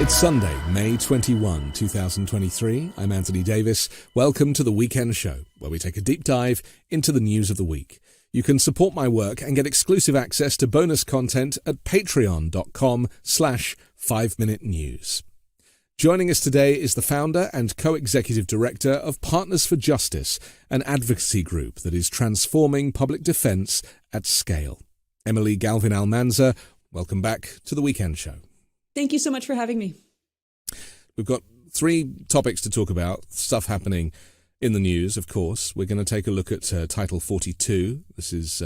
It's Sunday, May 21, 2023. I'm Anthony Davis. Welcome to the Weekend Show, where we take a deep dive into the news of the week. You can support my work and get exclusive access to bonus content at patreon.com/5minutenews. Joining us today is the founder and co-executive director of Partners for Justice, an advocacy group that is transforming public defense at scale. Emily Galvin-Almanza, welcome back to the Weekend Show. Thank you so much for having me. We've got three topics to talk about, stuff happening in the news, of course. We're going to take a look at Title 42. This is,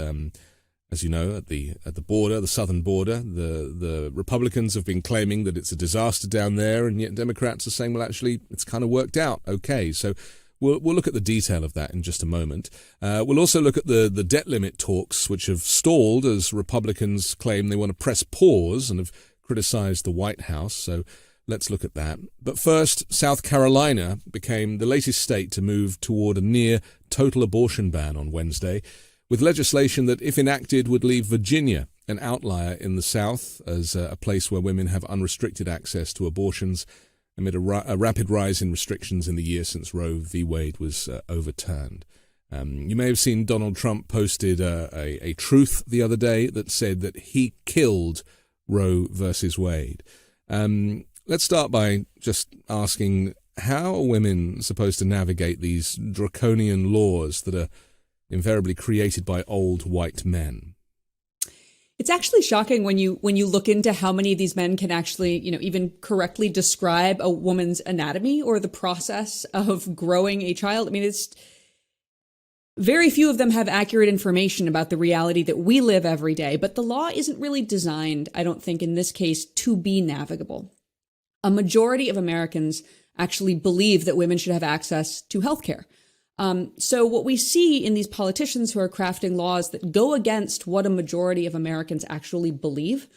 as you know, at the border, the southern border. The Republicans have been claiming that it's a disaster down there, and yet Democrats are saying, well, actually, it's kind of worked out okay. So we'll look at the detail of that in just a moment. We'll also look at the debt limit talks, which have stalled as Republicans claim they want to press pause and have criticized the White House, so let's look at that. But first, South Carolina became the latest state to move toward a near total abortion ban on Wednesday, with legislation that, if enacted, would leave Virginia an outlier in the South as a place where women have unrestricted access to abortions amid a rapid rise in restrictions in the year since Roe v. Wade was overturned. You may have seen Donald Trump posted a truth the other day that said that he killed Roe versus Wade. Let's start by just asking, how are women supposed to navigate these draconian laws that are invariably created by old white men? It's actually shocking when you look into how many of these men can actually, even correctly describe a woman's anatomy or the process of growing a child. I mean, it's very few of them have accurate information about the reality that we live every day, but the law isn't really designed, I don't think, in this case, to be navigable. A majority of Americans actually believe that women should have access to healthcare. So what we see in these politicians who are crafting laws that go against what a majority of Americans actually believe,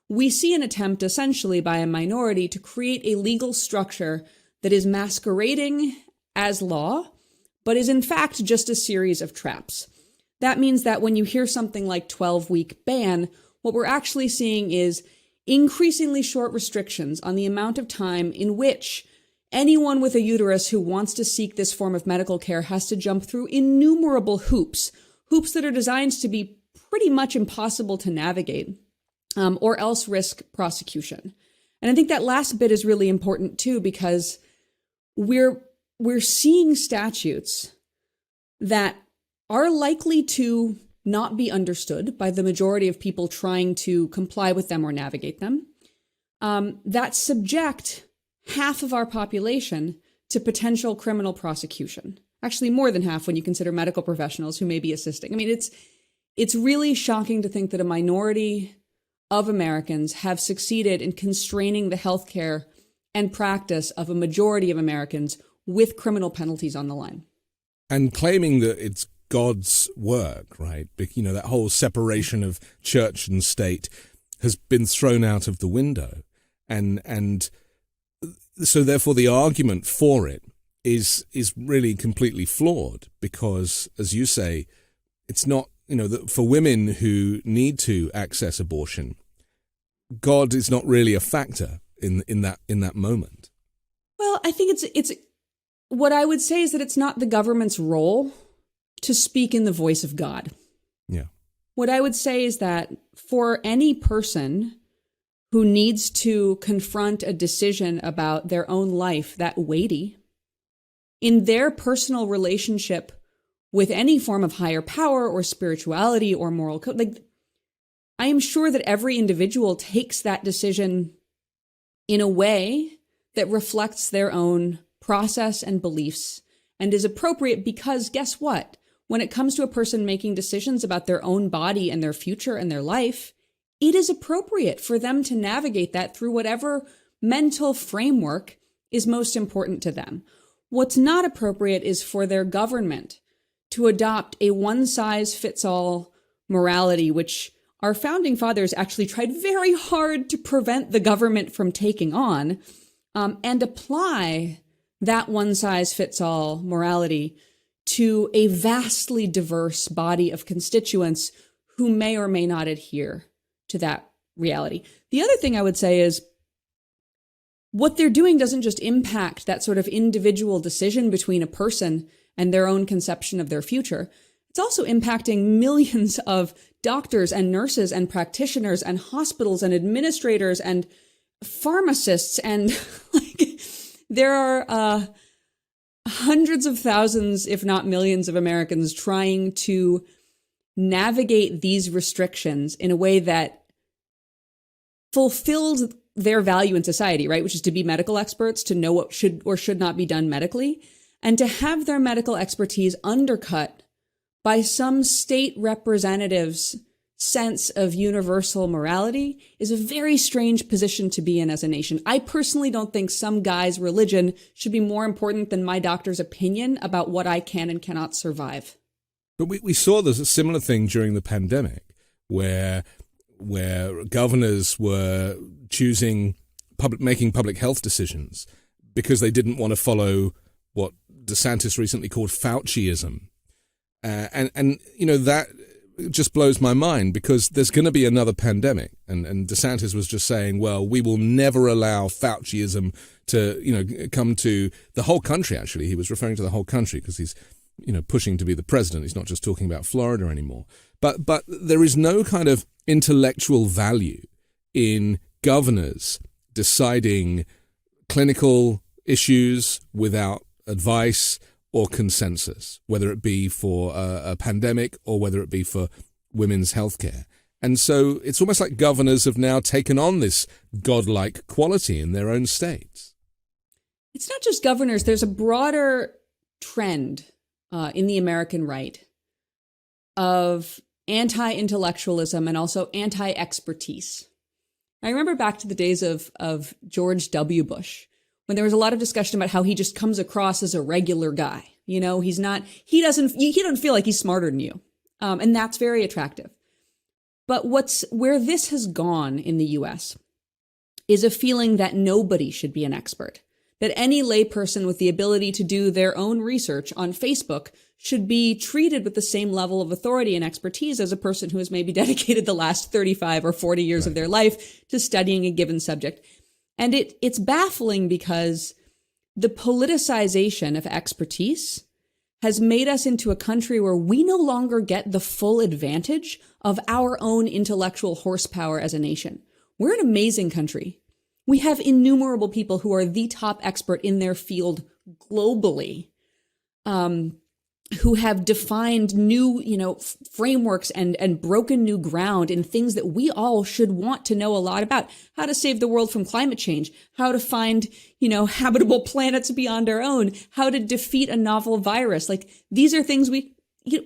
we see an attempt essentially by a minority to create a legal structure that is masquerading as law, but is in fact just a series of traps. That means that when you hear something like 12-week ban, what we're actually seeing is increasingly short restrictions on the amount of time in which anyone with a uterus who wants to seek this form of medical care has to jump through innumerable hoops that are designed to be pretty much impossible to navigate, or else risk prosecution. And I think that last bit is really important too, because we're seeing statutes that are likely to not be understood by the majority of people trying to comply with them or navigate them, that subject half of our population to potential criminal prosecution. Actually, more than half when you consider medical professionals who may be assisting. I mean, it's really shocking to think that a minority of Americans have succeeded in constraining the healthcare and practice of a majority of Americans with criminal penalties on the line. And claiming that it's God's work, right? That whole separation of church and state has been thrown out of the window. And so therefore the argument for it is really completely flawed, because, as you say, it's not, that for women who need to access abortion, God is not really a factor in that moment. Well, I think it's what I would say is that it's not the government's role to speak in the voice of God. Yeah. What I would say is that for any person who needs to confront a decision about their own life that weighty, in their personal relationship with any form of higher power or spirituality or moral code, I am sure that every individual takes that decision in a way that reflects their own process and beliefs and is appropriate, because guess what? When it comes to a person making decisions about their own body and their future and their life, it is appropriate for them to navigate that through whatever mental framework is most important to them. What's not appropriate is for their government to adopt a one-size-fits-all morality, which our founding fathers actually tried very hard to prevent the government from taking on, and apply that one-size-fits-all morality to a vastly diverse body of constituents who may or may not adhere to that reality. The other thing I would say is what they're doing doesn't just impact that sort of individual decision between a person and their own conception of their future. It's also impacting millions of doctors and nurses and practitioners and hospitals and administrators and pharmacists. And like, there are hundreds of thousands, if not millions of Americans trying to navigate these restrictions in a way that fulfills their value in society, right? Which is to be medical experts, to know what should or should not be done medically, and to have their medical expertise undercut by some state representative's sense of universal morality is a very strange position to be in as a nation. I personally don't think some guy's religion should be more important than my doctor's opinion about what I can and cannot survive. But we saw there's a similar thing during the pandemic where governors were making public health decisions because they didn't want to follow what DeSantis recently called Fauciism. And you know, that just blows my mind because there's going to be another pandemic. And DeSantis was just saying, well, we will never allow Fauciism to, you know, come to the whole country. Actually, he was referring to the whole country because he's, you know, pushing to be the president. He's not just talking about Florida anymore. But there is no kind of intellectual value in governors deciding clinical issues without advice or consensus, whether it be for a pandemic or whether it be for women's healthcare. And so it's almost like governors have now taken on this godlike quality in their own states. It's not just governors. There's a broader trend in the American right of anti-intellectualism and also anti-expertise. I remember back to the days of George W. Bush, when there was a lot of discussion about how he just comes across as a regular guy. You know, he doesn't feel like he's smarter than you. And that's very attractive. But where this has gone in the US is a feeling that nobody should be an expert, that any layperson with the ability to do their own research on Facebook should be treated with the same level of authority and expertise as a person who has maybe dedicated the last 35 or 40 years of their life to studying a given subject. And it's baffling because the politicization of expertise has made us into a country where we no longer get the full advantage of our own intellectual horsepower as a nation. We're an amazing country. We have innumerable people who are the top expert in their field globally, who have defined new, frameworks and broken new ground in things that we all should want to know a lot about. How to save the world from climate change, how to find, habitable planets beyond our own, how to defeat a novel virus. Like, these are things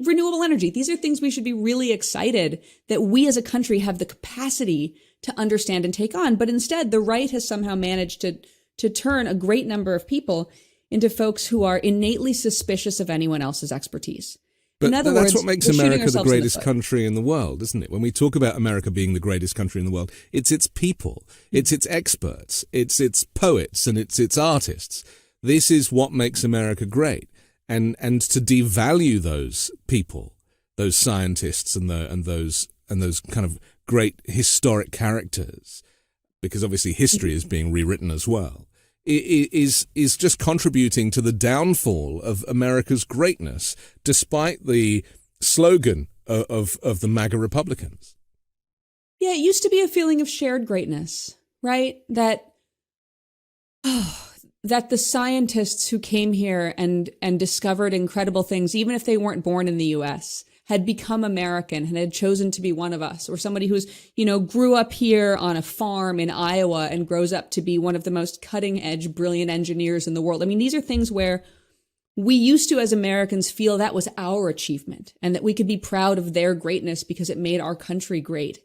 renewable energy. These are things we should be really excited that we as a country have the capacity to understand and take on. But instead, the right has somehow managed to turn a great number of people into folks who are innately suspicious of anyone else's expertise. But in other words, that's what makes America the greatest country in the world, isn't it? When we talk about America being the greatest country in the world, it's its people, it's its experts, it's its poets, and it's its artists. This is what makes America great. And to devalue those people, those scientists and those kind of great historic characters, because obviously history is being rewritten as well, is just contributing to the downfall of America's greatness, despite the slogan of the MAGA Republicans. Yeah, it used to be a feeling of shared greatness, right? That the scientists who came here and discovered incredible things, even if they weren't born in the U.S., had become American and had chosen to be one of us, or somebody who's, grew up here on a farm in Iowa and grows up to be one of the most cutting edge, brilliant engineers in the world. I mean, these are things where we used to, as Americans, feel that was our achievement and that we could be proud of their greatness because it made our country great.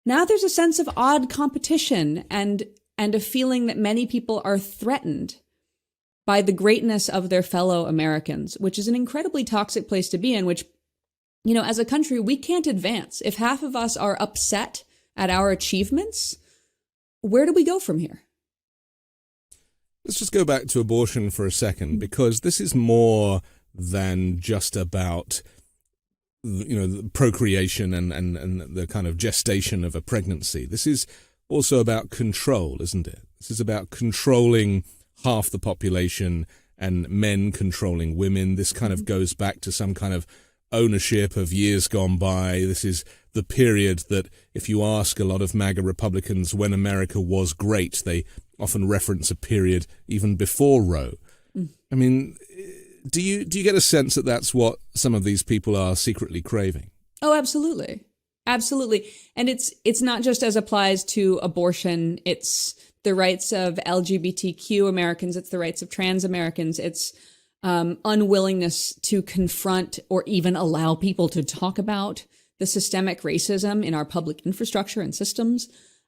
Now there's a sense of odd competition and a feeling that many people are threatened by the greatness of their fellow Americans, which is an incredibly toxic place to be in, which, as a country, we can't advance. If half of us are upset at our achievements, where do we go from here? Let's just go back to abortion for a second, because this is more than just about, the procreation and the kind of gestation of a pregnancy. This is also about control, isn't it? This is about controlling half the population and men controlling women. This kind of goes back to some kind of ownership of years gone by. This is the period that, if you ask a lot of MAGA Republicans when America was great, they often reference a period even before Roe. I mean, do you get a sense that that's what some of these people are secretly craving? Oh, absolutely. Absolutely. And it's not just as applies to abortion. It's the rights of LGBTQ Americans. It's the rights of trans Americans. It's unwillingness to confront or even allow people to talk about the systemic racism in our public infrastructure and systems.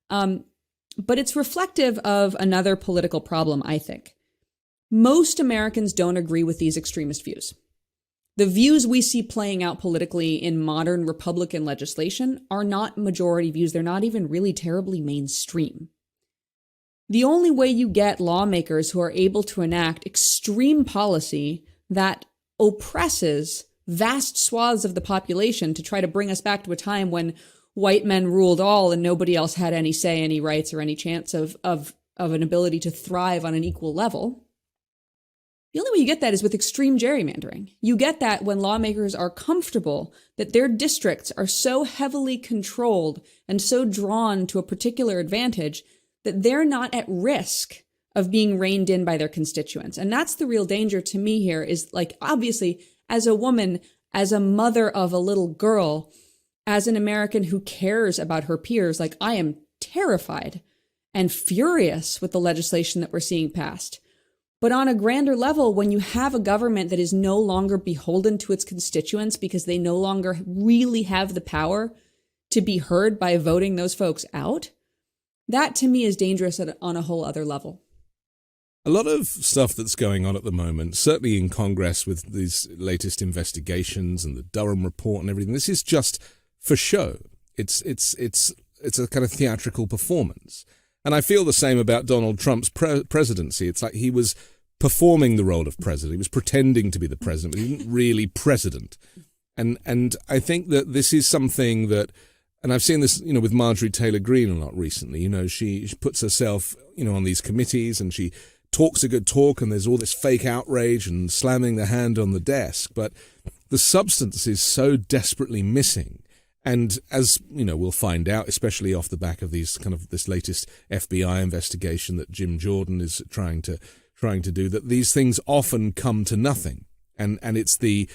But it's reflective of another political problem, I think. Most Americans don't agree with these extremist views. The views we see playing out politically in modern Republican legislation are not majority views. They're not even really terribly mainstream. The only way you get lawmakers who are able to enact extreme policy that oppresses vast swaths of the population to try to bring us back to a time when white men ruled all and nobody else had any say, any rights, or any chance of an ability to thrive on an equal level. The only way you get that is with extreme gerrymandering. You get that when lawmakers are comfortable that their districts are so heavily controlled and so drawn to a particular advantage that they're not at risk of being reined in by their constituents. And that's the real danger to me here is, like, obviously, as a woman, as a mother of a little girl, as an American who cares about her peers, like, I am terrified and furious with the legislation that we're seeing passed. But on a grander level, when you have a government that is no longer beholden to its constituents because they no longer really have the power to be heard by voting those folks out, that to me is dangerous on a whole other level. A lot of stuff that's going on at the moment, certainly in Congress with these latest investigations and the Durham report and everything, this is just for show. It's a kind of theatrical performance. And I feel the same about Donald Trump's presidency. It's like he was performing the role of president. He was pretending to be the president, but he wasn't really president. And I think that this is something that, and I've seen this, with Marjorie Taylor Greene a lot recently. She puts herself, on these committees and she talks a good talk and there's all this fake outrage and slamming the hand on the desk. But the substance is so desperately missing. And as, we'll find out, especially off the back of this latest FBI investigation that Jim Jordan is trying to do, that these things often come to nothing. And it's the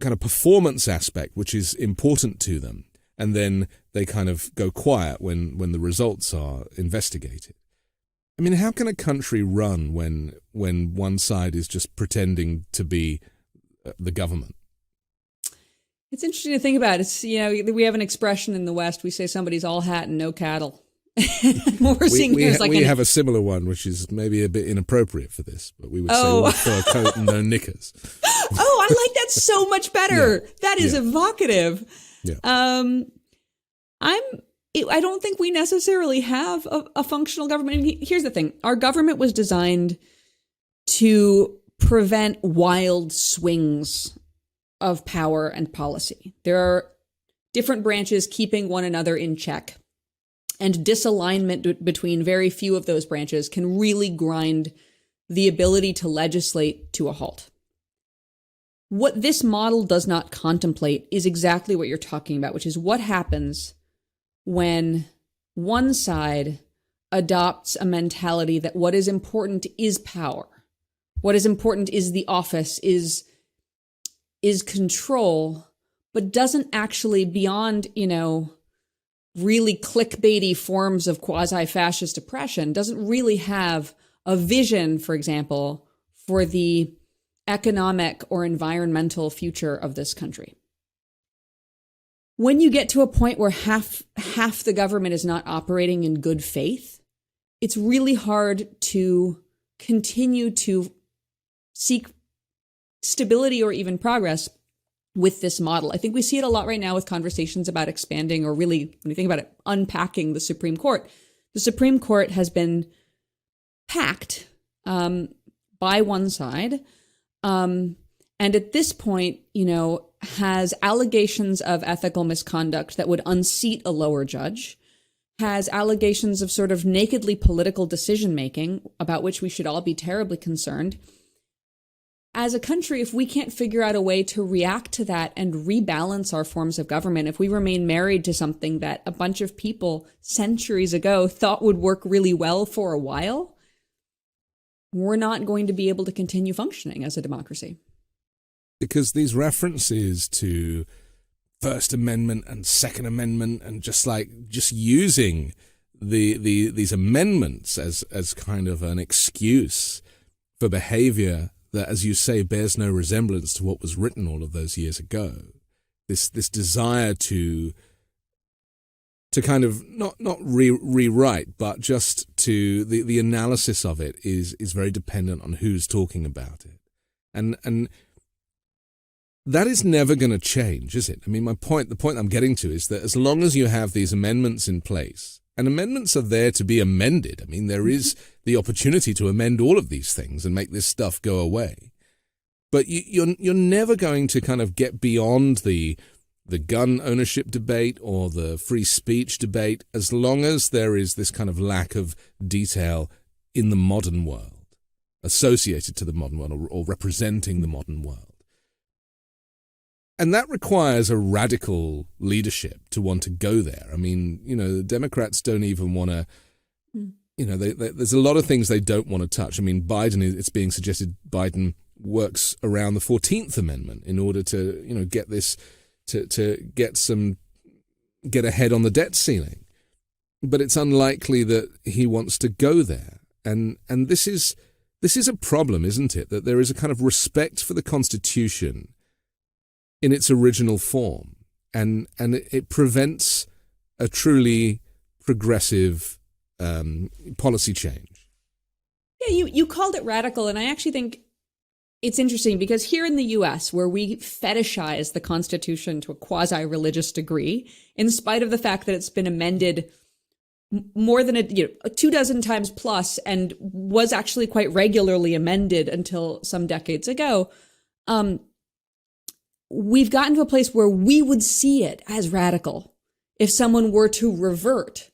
kind of performance aspect which is important to them. And then they kind of go quiet when the results are investigated. I mean, how can a country run when one side is just pretending to be the government? It's interesting to think about. It's, we have an expression in the West. We say somebody's all hat and no cattle. What we're seeing here is like we have a similar one, which is maybe a bit inappropriate for this, but we would say fur coat and no knickers. Oh, I like that so much better. Yeah. That is evocative. Yeah. I don't think we necessarily have a functional government. And here's the thing. Our government was designed to prevent wild swings of power and policy. There are different branches keeping one another in check, and disalignment between very few of those branches can really grind the ability to legislate to a halt. What this model does not contemplate is exactly what you're talking about, which is what happens when one side adopts a mentality that what is important is power. What is important is the office, is control, but doesn't actually, beyond, really clickbaity forms of quasi-fascist oppression, doesn't really have a vision, for example, for the economic or environmental future of this country. When you get to a point where half the government is not operating in good faith, it's really hard to continue to seek stability or even progress with this model. I think we see it a lot right now with conversations about expanding, or really, when you think about it, unpacking the Supreme Court. The Supreme Court has been packed by one side, and at this point, has allegations of ethical misconduct that would unseat a lower judge, has allegations of sort of nakedly political decision-making, about which we should all be terribly concerned. As a country, if we can't figure out a way to react to that and rebalance our forms of government, if we remain married to something that a bunch of people centuries ago thought would work really well for a while, we're not going to be able to continue functioning as a democracy. Because these references to First Amendment and Second Amendment and just using these amendments as kind of an excuse for behavior that, as you say, bears no resemblance to what was written all of those years ago. This desire to kind of not rewrite, but just to the analysis of it is very dependent on who's talking about it, and that is never going to change, is it? I mean, the point I'm getting to is that as long as you have these amendments in place, and amendments are there to be amended. I mean, there is the opportunity to amend all of these things and make this stuff go away. But you're never going to kind of get beyond the gun ownership debate or the free speech debate as long as there is this kind of lack of detail in the modern world, associated to the modern world or representing the modern world. And that requires a radical leadership to want to go there. I mean, the Democrats don't even want to, there's a lot of things they don't want to touch. I mean, it's being suggested Biden works around the 14th Amendment in order to, get this, to get ahead on the debt ceiling. But it's unlikely that he wants to go there. And this is a problem, isn't it? That there is a kind of respect for the Constitution in its original form, and it prevents a truly progressive policy change. Yeah, you called it radical, and I actually think it's interesting because here in the U.S., where we fetishize the Constitution to a quasi-religious degree, in spite of the fact that it's been amended more than 24 times plus, and was actually quite regularly amended until some decades ago, we've gotten to a place where we would see it as radical if someone were to revert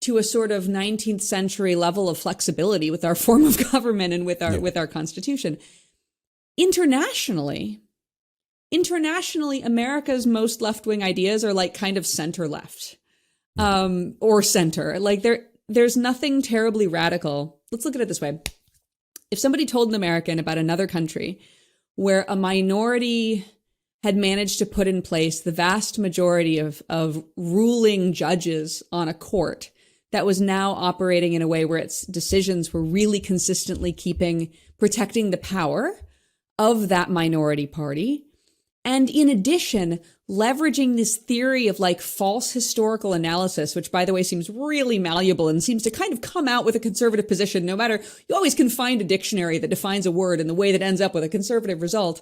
to a sort of 19th century level of flexibility with our form of government and with our Constitution. Internationally, America's most left-wing ideas are like kind of center-left, or center. Like there's nothing terribly radical. Let's look at it this way. If somebody told an American about another country where a minority had managed to put in place the vast majority of ruling judges on a court that was now operating in a way where its decisions were really consistently protecting the power of that minority party, and in addition, leveraging this theory of like false historical analysis, which by the way seems really malleable and seems to kind of come out with a conservative position, no matter, you always can find a dictionary that defines a word in the way that ends up with a conservative result.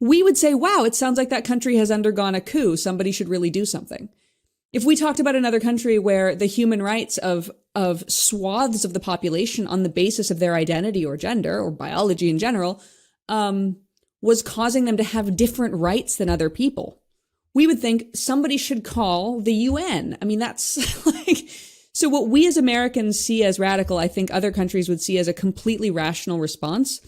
We would say, wow, it sounds like that country has undergone a coup. Somebody should really do something. If we talked about another country where the human rights of swaths of the population on the basis of their identity or gender or biology in general, was causing them to have different rights than other people, we would think somebody should call the UN. I mean, that's like, so what we as Americans see as radical, I think other countries would see as a completely rational response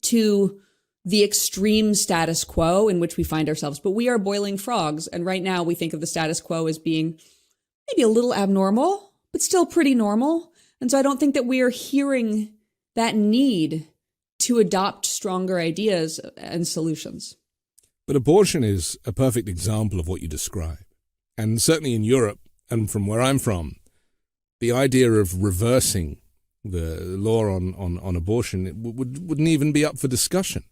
to the extreme status quo in which we find ourselves. But we are boiling frogs. And right now we think of the status quo as being maybe a little abnormal, but still pretty normal. And so I don't think that we are hearing that need to adopt stronger ideas and solutions. But abortion is a perfect example of what you describe. And certainly in Europe, and from where I'm from, the idea of reversing the law on abortion wouldn't even be up for discussion.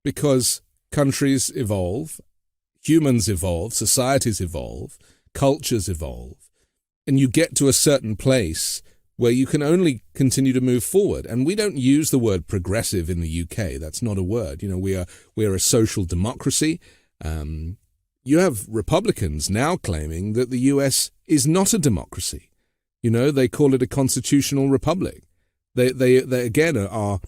Because countries evolve, humans evolve, societies evolve, cultures evolve, and you get to a certain place where you can only continue to move forward. And we don't use the word progressive in the UK. That's not a word. We are a social democracy. You have Republicans now claiming that the US is not a democracy. They call it a constitutional republic. They again are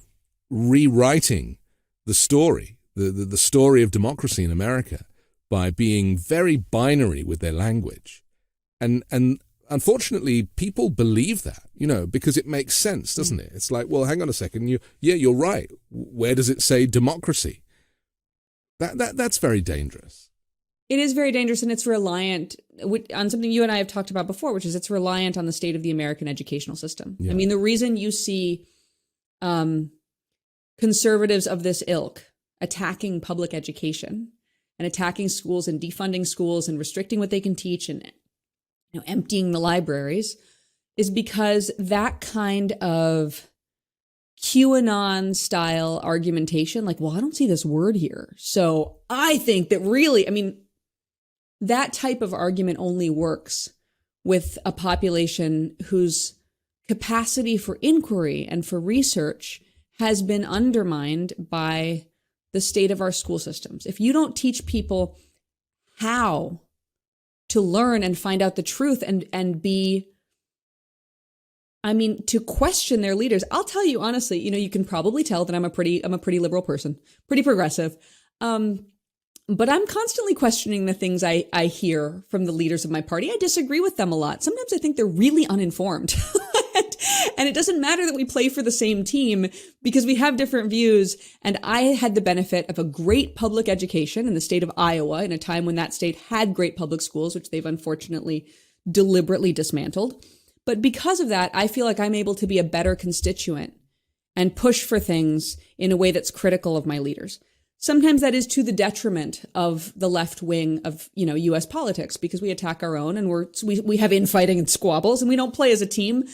rewriting the story, the story of democracy in America by being very binary with their language. And unfortunately, people believe that, because it makes sense, doesn't it? It's like, well, hang on a second. You're right. Where does it say democracy? That's very dangerous. It is very dangerous, and it's reliant on something you and I have talked about before, which is it's reliant on the state of the American educational system. Yeah. I mean, the reason you see conservatives of this ilk attacking public education and attacking schools and defunding schools and restricting what they can teach and emptying the libraries is because that kind of QAnon style argumentation, like, well, I don't see this word here. So I think that really, that type of argument only works with a population whose capacity for inquiry and for research has been undermined by the state of our school systems. If you don't teach people how to learn and find out the truth and be, to question their leaders. I'll tell you honestly, you can probably tell that I'm a pretty liberal person, pretty progressive. But I'm constantly questioning the things I hear from the leaders of my party. I disagree with them a lot. Sometimes I think they're really uninformed. And it doesn't matter that we play for the same team because we have different views. And I had the benefit of a great public education in the state of Iowa in a time when that state had great public schools, which they've unfortunately deliberately dismantled. But because of that, I feel like I'm able to be a better constituent and push for things in a way that's critical of my leaders. Sometimes that is to the detriment of the left wing of, U.S. politics because we attack our own and we have infighting and squabbles and we don't play as a team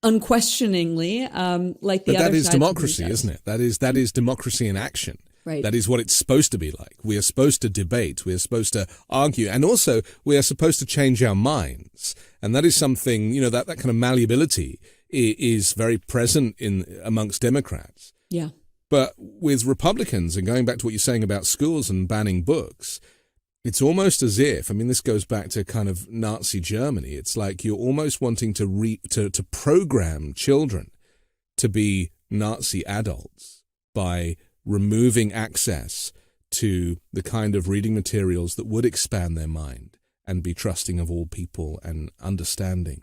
unquestioningly like the other side. But that is democracy, isn't it? That is democracy in action. Right. That is what it's supposed to be like. We are supposed to debate. We are supposed to argue. And also, we are supposed to change our minds. And that is something, that kind of malleability is very present amongst Democrats. Yeah. But with Republicans, and going back to what you're saying about schools and banning books, it's almost as if, this goes back to kind of Nazi Germany. It's like you're almost wanting to program children to be Nazi adults by removing access to the kind of reading materials that would expand their mind and be trusting of all people and understanding,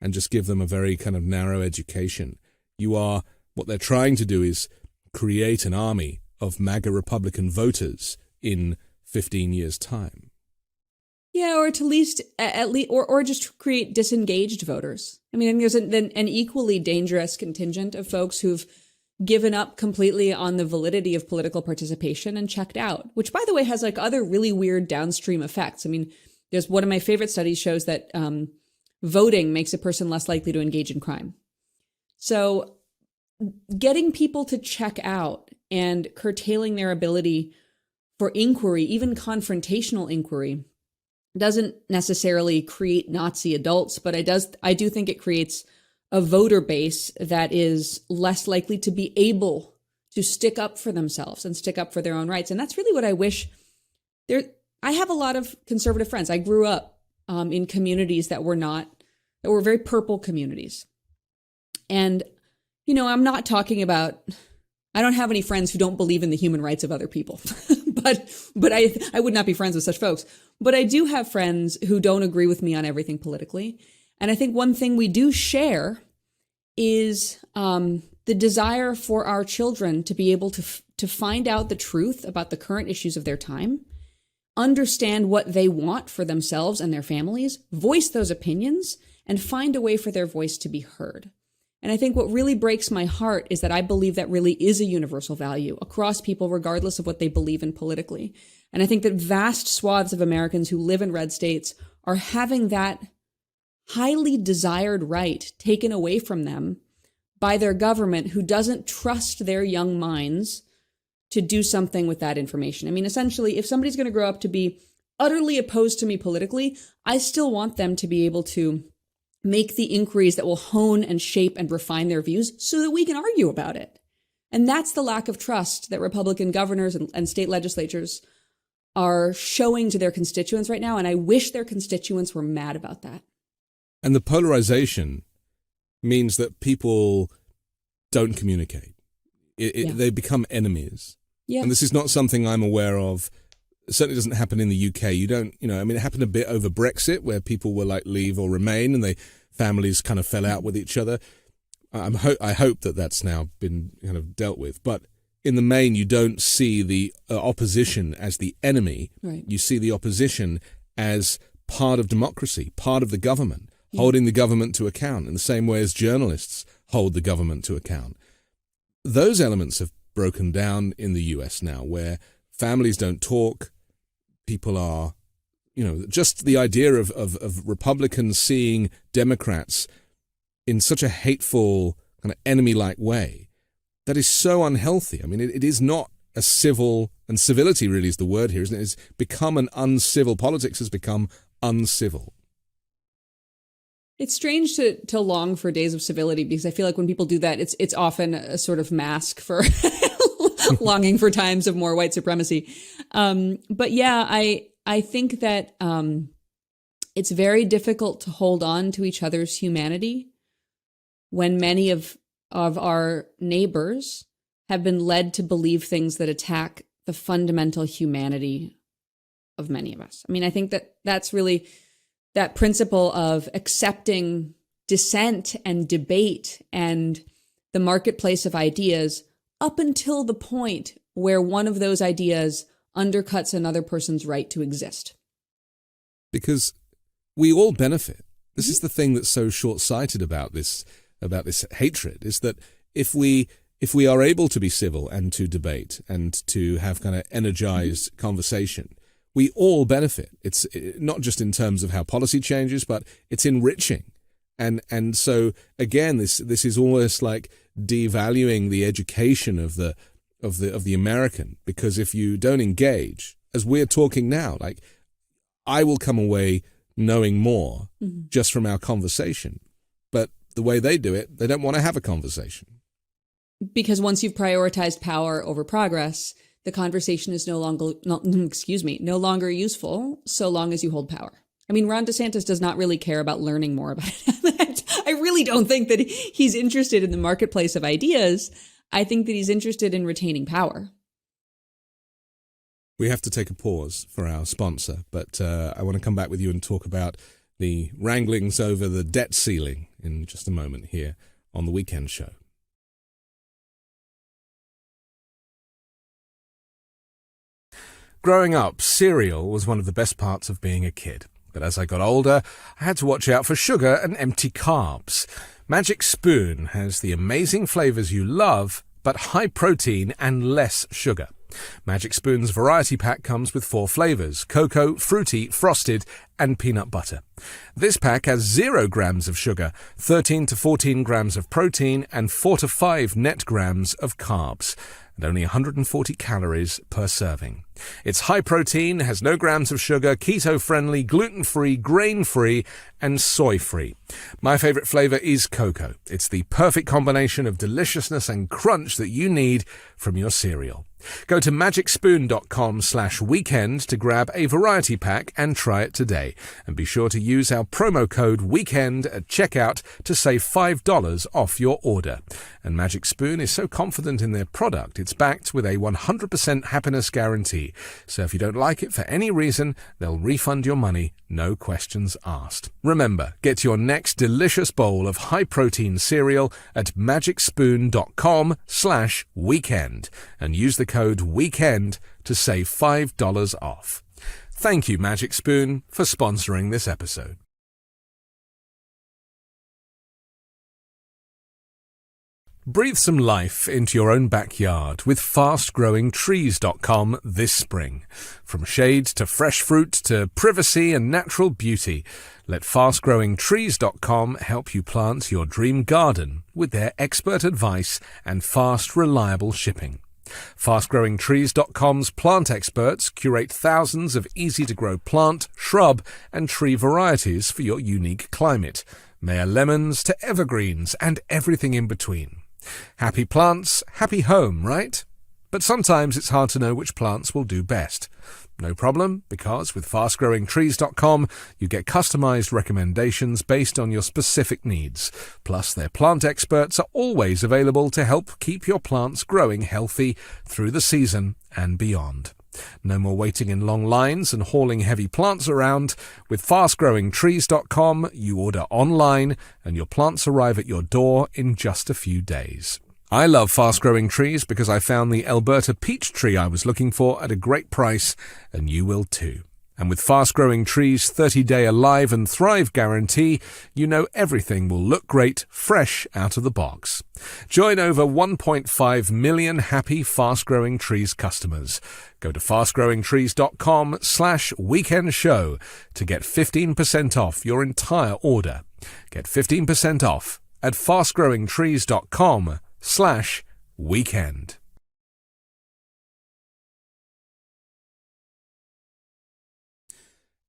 and just give them a very kind of narrow education. What they're trying to do is create an army of MAGA Republican voters in 15 years' time. Yeah, or at least, or just create disengaged voters. There's an equally dangerous contingent of folks who've given up completely on the validity of political participation and checked out, which, by the way, has like other really weird downstream effects. There's one of my favorite studies shows that voting makes a person less likely to engage in crime. So getting people to check out and curtailing their ability for inquiry, even confrontational inquiry, doesn't necessarily create Nazi adults, but I do think it creates a voter base that is less likely to be able to stick up for themselves and stick up for their own rights. And that's really what I wish. I have a lot of conservative friends. I grew up in communities that were very purple communities. And, I'm not talking about, I don't have any friends who don't believe in the human rights of other people, but I would not be friends with such folks. But I do have friends who don't agree with me on everything politically. And I think one thing we do share is the desire for our children to be able to find out the truth about the current issues of their time, understand what they want for themselves and their families, voice those opinions, and find a way for their voice to be heard. And I think what really breaks my heart is that I believe that really is a universal value across people, regardless of what they believe in politically. And I think that vast swaths of Americans who live in red states are having that highly desired right taken away from them by their government, who doesn't trust their young minds to do something with that information. Essentially, if somebody's going to grow up to be utterly opposed to me politically, I still want them to be able to make the inquiries that will hone and shape and refine their views so that we can argue about it. And that's the lack of trust that Republican governors and state legislatures are showing to their constituents right now. And I wish their constituents were mad about that. And the polarization means that people don't communicate. They become enemies. Yeah. And this is not something I'm aware of It certainly doesn't happen in the UK. You don't, I mean, it happened a bit over Brexit where people were like leave or remain and families kind of fell out with each other. I hope that that's now been kind of dealt with. But in the main, you don't see the opposition as the enemy. Right. You see the opposition as part of democracy, part of the government, holding the government to account in the same way as journalists hold the government to account. Those elements have broken down in the US now, where families don't talk. People are, just the idea of Republicans seeing Democrats in such a hateful, kind of enemy-like way, that is so unhealthy. I mean, it is not a civil, and civility really is the word here, isn't it? It's become an uncivil, politics has become uncivil. It's strange to long for days of civility, because I feel like when people do that, it's often a sort of mask for longing for times of more white supremacy. But yeah, I think that it's very difficult to hold on to each other's humanity when many of our neighbors have been led to believe things that attack the fundamental humanity of many of us. I mean, I think that's really that principle of accepting dissent and debate and the marketplace of ideas up until the point where one of those ideas undercuts another person's right to exist. Because we all benefit. This is the thing that's so short-sighted about this hatred, is that if we are able to be civil and to debate and to have kind of energized conversation, we all benefit. It's not just in terms of how policy changes, but it's enriching. And so again, this is almost like devaluing the education of the American, because if you don't engage, as we're talking now, like I will come away knowing more just from our conversation. But the way they do it, they don't want to have a conversation. Because once you've prioritized power over progress, the conversation is no longer useful so long as you hold power. I mean, Ron DeSantis does not really care about learning more about it. I really don't think that he's interested in the marketplace of ideas. I think that he's interested in retaining power. We have to take a pause for our sponsor, but I want to come back with you and talk about the wranglings over the debt ceiling in just a moment here on The Weekend Show. Growing up, cereal was one of the best parts of being a kid. But as I got older, I had to watch out for sugar and empty carbs. Magic Spoon has the amazing flavors you love, but high protein and less sugar. Magic Spoon's variety pack comes with 4 flavors: cocoa, fruity, frosted, and peanut butter. This pack has 0 grams of sugar, 13 to 14 grams of protein, and 4 to 5 net grams of carbs, and only 140 calories per serving. It's high protein, has no grams of sugar, keto-friendly, gluten-free, grain-free, and soy-free. My favorite flavor is cocoa. It's the perfect combination of deliciousness and crunch that you need from your cereal. Go to magicspoon.com/weekend to grab a variety pack and try it today. And be sure to use our promo code WEEKEND at checkout to save $5 off your order. And Magic Spoon is so confident in their product, it's backed with a 100% happiness guarantee. So if you don't like it for any reason, they'll refund your money, no questions asked. Remember, get your next delicious bowl of high-protein cereal at magicspoon.com/weekend and use the code WEEKEND to save $5 off. Thank you, Magic Spoon, for sponsoring this episode. Breathe some life into your own backyard with fastgrowingtrees.com this spring. From shade to fresh fruit to privacy and natural beauty, let fastgrowingtrees.com help you plant your dream garden with their expert advice and fast, reliable shipping. FastGrowingTrees.com's plant experts curate thousands of easy-to-grow plant, shrub, and tree varieties for your unique climate. Mayor lemons to evergreens and everything in between. Happy plants, happy home, right? But sometimes it's hard to know which plants will do best. No problem, because with FastGrowingTrees.com, you get customized recommendations based on your specific needs. Plus, their plant experts are always available to help keep your plants growing healthy through the season and beyond. No more waiting in long lines and hauling heavy plants around. With fastgrowingtrees.com, you order online and your plants arrive at your door in just a few days. I love Fast Growing Trees because I found the Alberta peach tree I was looking for at a great price, and you will too. And with Fast Growing Trees' 30-day Alive and Thrive guarantee, you know everything will look great, fresh out of the box. Join over 1.5 million happy Fast Growing Trees customers. Go to fastgrowingtrees.com/weekendshow to get 15% off your entire order. Get 15% off at fastgrowingtrees.com/weekend.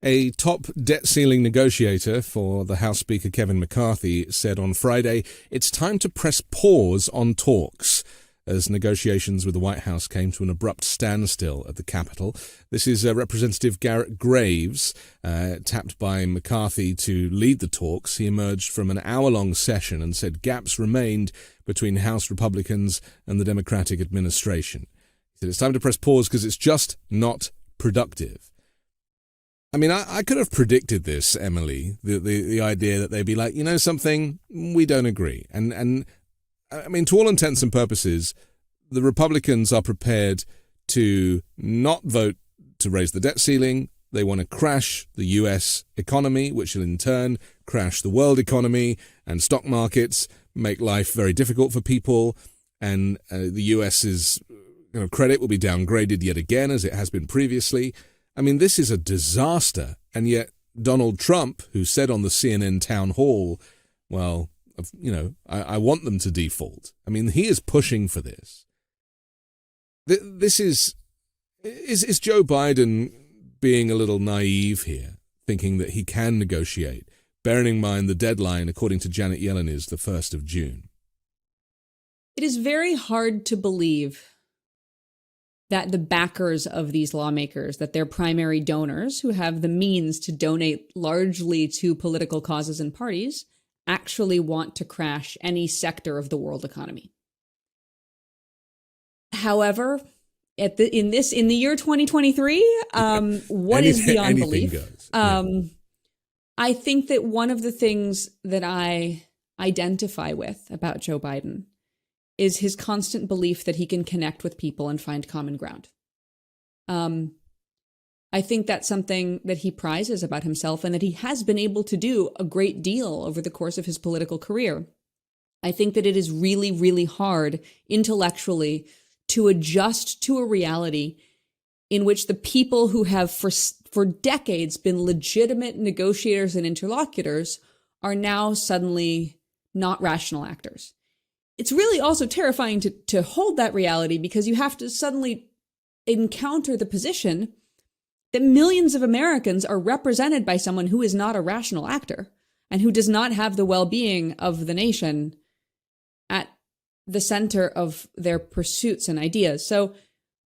A top debt ceiling negotiator for the House Speaker Kevin McCarthy said on Friday, it's time to press pause on talks as negotiations with the White House came to an abrupt standstill at the Capitol. This is Representative Garrett Graves, tapped by McCarthy to lead the talks. He emerged from an hour-long session and said gaps remained between House Republicans and the Democratic administration. He said it's time to press pause because it's just not productive. I mean, I could have predicted this, Emily, the idea that they'd be like, you know something, we don't agree. And I mean, to all intents and purposes, the Republicans are prepared to not vote to raise the debt ceiling. They want to crash the U.S. economy, which will in turn crash the world economy and stock markets, make life very difficult for people. And the U.S.'s credit will be downgraded yet again, as it has been previously. I mean, this is a disaster, and yet Donald Trump, who said on the CNN town hall, well, I want them to default. I mean, he is pushing for this. This is Joe Biden being a little naive here, thinking that he can negotiate, bearing in mind the deadline, according to Janet Yellen, is the 1st of June. It is very hard to believe that the backers of these lawmakers, that their primary donors who have the means to donate largely to political causes and parties, actually want to crash any sector of the world economy. However, in the year 2023, what is beyond belief? Goes. I think that one of the things that I identify with about Joe Biden is his constant belief that he can connect with people and find common ground. I think that's something that he prizes about himself and that he has been able to do a great deal over the course of his political career. I think that it is really, really hard intellectually to adjust to a reality in which the people who have for decades been legitimate negotiators and interlocutors are now suddenly not rational actors. It's really also terrifying to hold that reality because you have to suddenly encounter the position that millions of Americans are represented by someone who is not a rational actor and who does not have the well-being of the nation at the center of their pursuits and ideas. So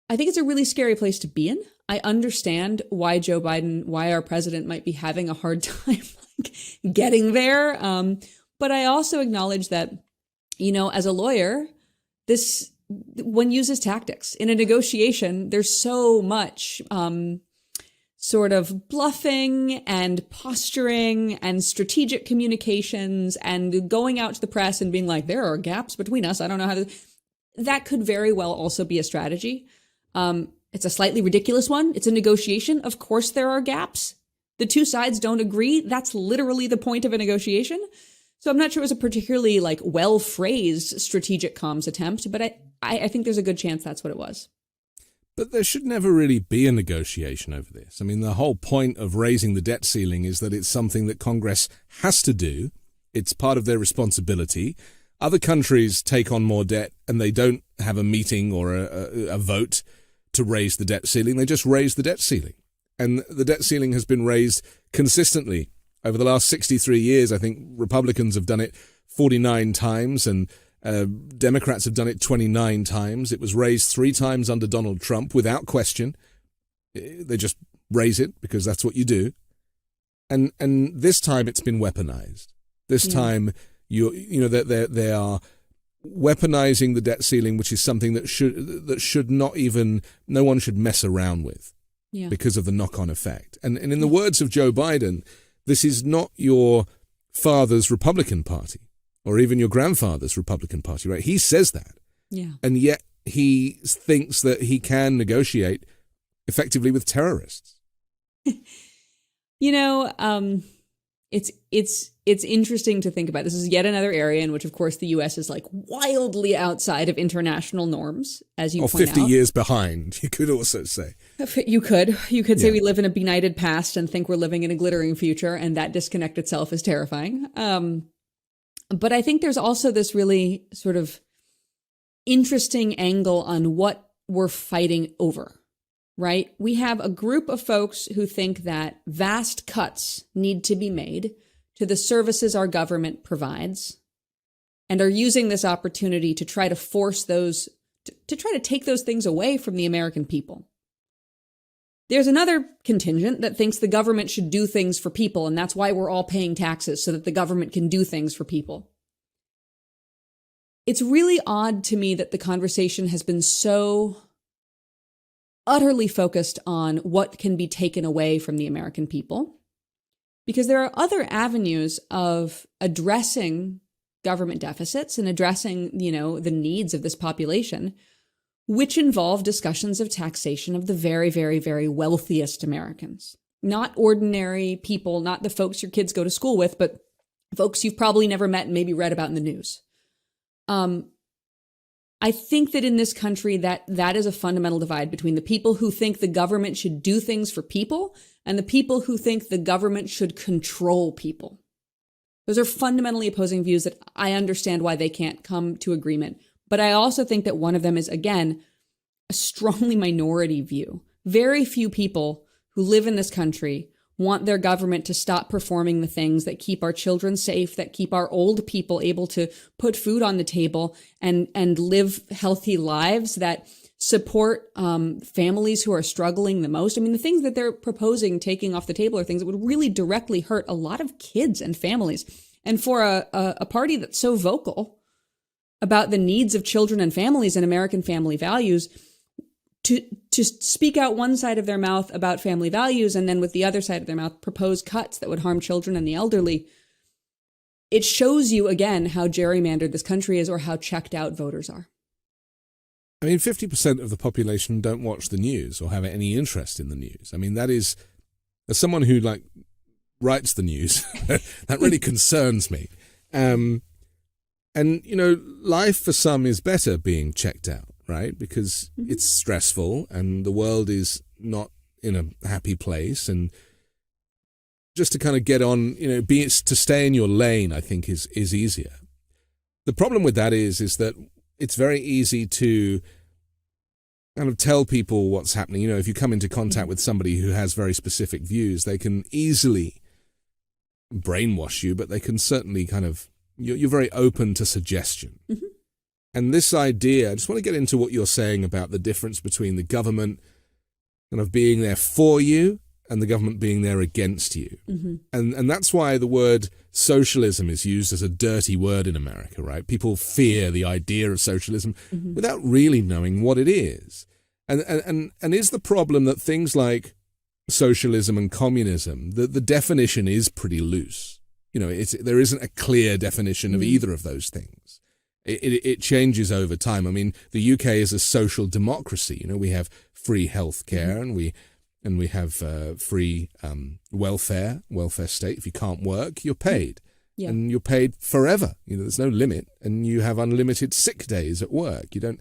I think it's a really scary place to be in. I understand why Joe Biden, why our president might be having a hard time getting there. But I also acknowledge that, as a lawyer, one uses tactics. In a negotiation, there's so much sort of bluffing and posturing and strategic communications and going out to the press and being like, there are gaps between us. I don't know how to... That could very well also be a strategy. It's a slightly ridiculous one. It's a negotiation. Of course there are gaps. The two sides don't agree. That's literally the point of a negotiation. So I'm not sure it was a particularly well-phrased strategic comms attempt, but I think there's a good chance that's what it was. But there should never really be a negotiation over this. I mean, the whole point of raising the debt ceiling is that it's something that Congress has to do. It's part of their responsibility. Other countries take on more debt and they don't have a meeting or a vote to raise the debt ceiling. They just raise the debt ceiling. And the debt ceiling has been raised consistently. Over the last 63 years, I think Republicans have done it 49 times and Democrats have done it 29 times. It was raised 3 times under Donald Trump without question. They just raise it because that's what you do. And this time it's been weaponized. This time, they are weaponizing the debt ceiling, which is something that should not even, no one should mess around with because of the knock-on effect. And in the words of Joe Biden, this is not your father's Republican Party or even your grandfather's Republican Party, right? He says that. Yeah. And yet he thinks that he can negotiate effectively with terrorists. It's interesting to think about. This is yet another area in which, of course, the U.S. is like wildly outside of international norms, as you point out. 50 years behind, you could also say. You could say we live in a benighted past and think we're living in a glittering future, and that disconnect itself is terrifying. But I think there's also this really sort of interesting angle on what we're fighting over. Right? We have a group of folks who think that vast cuts need to be made to the services our government provides and are using this opportunity to try to force those, to try to take those things away from the American people. There's another contingent that thinks the government should do things for people, and that's why we're all paying taxes, so that the government can do things for people. It's really odd to me that the conversation has been so utterly focused on what can be taken away from the American people, because there are other avenues of addressing government deficits and addressing, the needs of this population, which involve discussions of taxation of the very, very, very wealthiest Americans. Not ordinary people, not the folks your kids go to school with, but folks you've probably never met and maybe read about in the news. I think that in this country that is a fundamental divide between the people who think the government should do things for people and the people who think the government should control people. Those are fundamentally opposing views that I understand why they can't come to agreement. But I also think that one of them is, again, a strongly minority view. Very few people who live in this country want their government to stop performing the things that keep our children safe, that keep our old people able to put food on the table and live healthy lives, that support families who are struggling the most. I mean, the things that they're proposing taking off the table are things that would really directly hurt a lot of kids and families. And for a party that's so vocal about the needs of children and families and American family values, to speak out one side of their mouth about family values and then with the other side of their mouth propose cuts that would harm children and the elderly, it shows you again how gerrymandered this country is or how checked out voters are. I mean, 50% of the population don't watch the news or have any interest in the news. I mean, that is, as someone who writes the news, that really concerns me. And, life for some is better being checked out. Right? Because it's stressful and the world is not in a happy place. And just to kind of get on, to stay in your lane, I think is easier. The problem with that is that it's very easy to kind of tell people what's happening. If you come into contact with somebody who has very specific views, they can easily brainwash you, but they can certainly you're very open to suggestion. Mm-hmm. And this idea, I just want to get into what you're saying about the difference between the government kind of being there for you and the government being there against you. Mm-hmm. And that's why the word socialism is used as a dirty word in America, right? People fear the idea of socialism without really knowing what it is. And is the problem that things like socialism and communism, the definition is pretty loose. There isn't a clear definition of either of those things. It changes over time. I mean, the UK is a social democracy. We have free healthcare and we have free welfare state. If you can't work, you're paid. Yeah. And you're paid forever. There's no limit, and you have unlimited sick days at work. You don't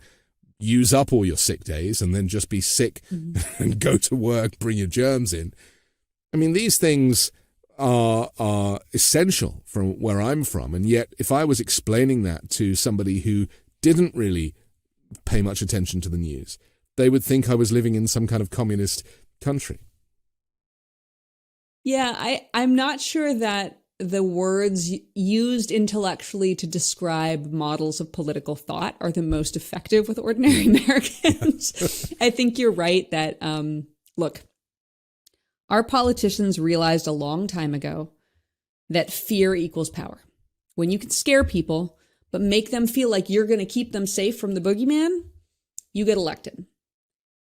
use up all your sick days and then just be sick and go to work, bring your germs in. I mean, these things are essential from where I'm from. And yet, if I was explaining that to somebody who didn't really pay much attention to the news, they would think I was living in some kind of communist country. Yeah, I'm not sure that the words used intellectually to describe models of political thought are the most effective with ordinary Americans. I think you're right that, look, our politicians realized a long time ago that fear equals power. When you can scare people, but make them feel like you're going to keep them safe from the boogeyman, you get elected.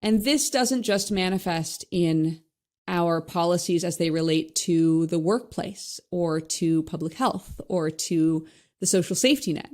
And this doesn't just manifest in our policies as they relate to the workplace or to public health or to the social safety net.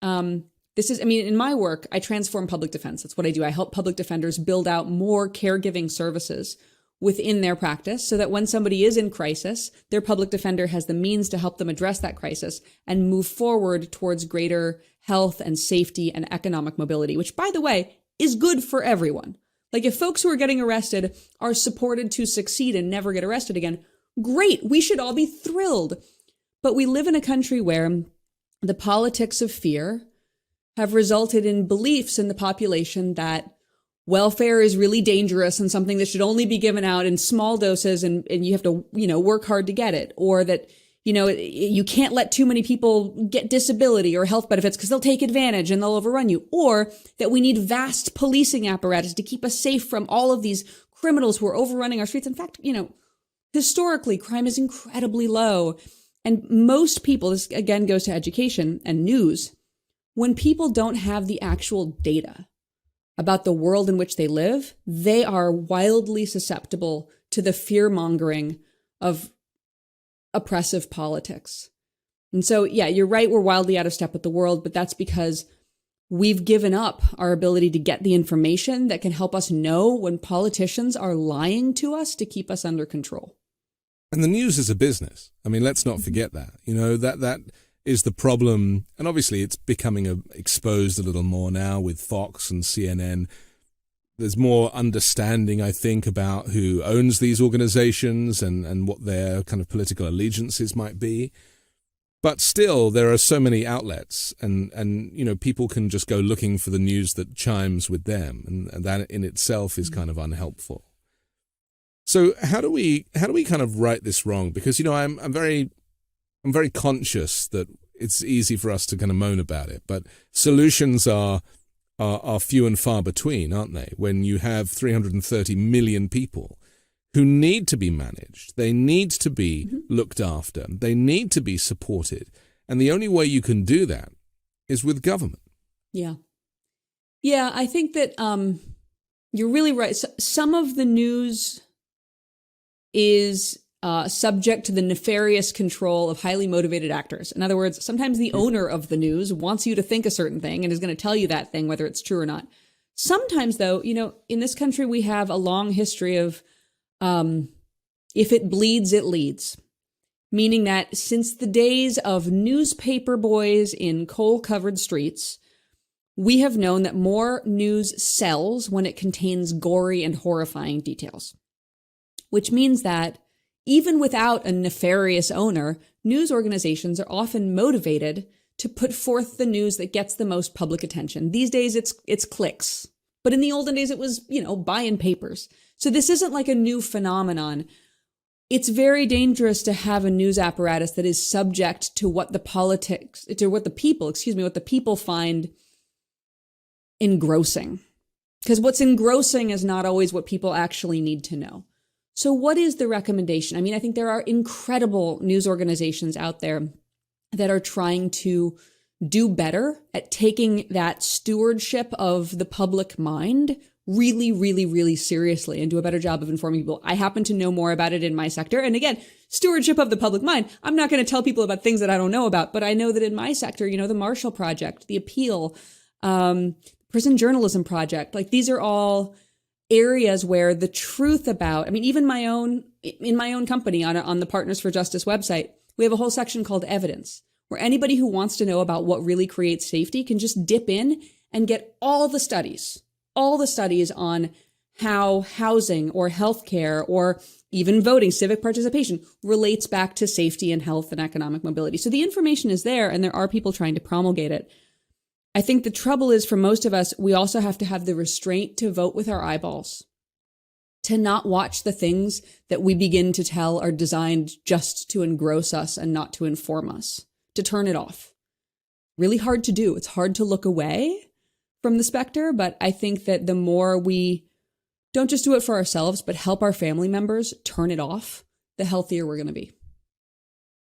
In my work, I transform public defense. That's what I do. I help public defenders build out more caregiving services within their practice so that when somebody is in crisis, their public defender has the means to help them address that crisis and move forward towards greater health and safety and economic mobility, which, by the way, is good for everyone. Like, if folks who are getting arrested are supported to succeed and never get arrested again, great. We should all be thrilled. But we live in a country where the politics of fear have resulted in beliefs in the population that welfare is really dangerous and something that should only be given out in small doses and you have to, work hard to get it. Or that, you can't let too many people get disability or health benefits because they'll take advantage and they'll overrun you. Or that we need vast policing apparatus to keep us safe from all of these criminals who are overrunning our streets. In fact, historically, crime is incredibly low. And most people, this again goes to education and news, when people don't have the actual data about the world in which they live, they are wildly susceptible to the fear-mongering of oppressive politics. And so, yeah, you're right, we're wildly out of step with the world, but that's because we've given up our ability to get the information that can help us know when politicians are lying to us to keep us under control. And the news is a business. I mean, let's not forget that. That is the problem. And obviously it's becoming exposed a little more now with Fox and CNN. There's more understanding, I think, about who owns these organizations and what their kind of political allegiances might be. But still, there are so many outlets and people can just go looking for the news that chimes with them. And that in itself is kind of unhelpful. So how do we kind of right this wrong? Because, I'm very conscious that it's easy for us to kind of moan about it, but solutions are few and far between, aren't they? When you have 330 million people who need to be managed, they need to be looked after, they need to be supported. And the only way you can do that is with government. Yeah. Yeah, I think that you're really right. Some of the news is subject to the nefarious control of highly motivated actors. In other words, sometimes the owner of the news wants you to think a certain thing and is going to tell you that thing, whether it's true or not. Sometimes, though, in this country, we have a long history of if it bleeds, it leads. Meaning that since the days of newspaper boys in coal-covered streets, we have known that more news sells when it contains gory and horrifying details. Which means that even without a nefarious owner, news organizations are often motivated to put forth the news that gets the most public attention. These days, it's clicks. But in the olden days, it was, buying papers. So this isn't like a new phenomenon. It's very dangerous to have a news apparatus that is subject to what the people find engrossing. Because what's engrossing is not always what people actually need to know. So what is the recommendation? I mean, I think there are incredible news organizations out there that are trying to do better at taking that stewardship of the public mind really, really, really seriously and do a better job of informing people. I happen to know more about it in my sector. And again, stewardship of the public mind. I'm not going to tell people about things that I don't know about, but I know that in my sector, the Marshall Project, the Appeal, Prison Journalism Project, like these are all areas where the truth about, even in my own company on the Partners for Justice website, we have a whole section called evidence, where anybody who wants to know about what really creates safety can just dip in and get all the studies on how housing or healthcare or even voting, civic participation relates back to safety and health and economic mobility. So the information is there and there are people trying to promulgate it. I think the trouble is for most of us, we also have to have the restraint to vote with our eyeballs, to not watch the things that we begin to tell are designed just to engross us and not to inform us, to turn it off. Really hard to do. It's hard to look away from the specter, but I think that the more we don't just do it for ourselves, but help our family members turn it off, the healthier we're going to be.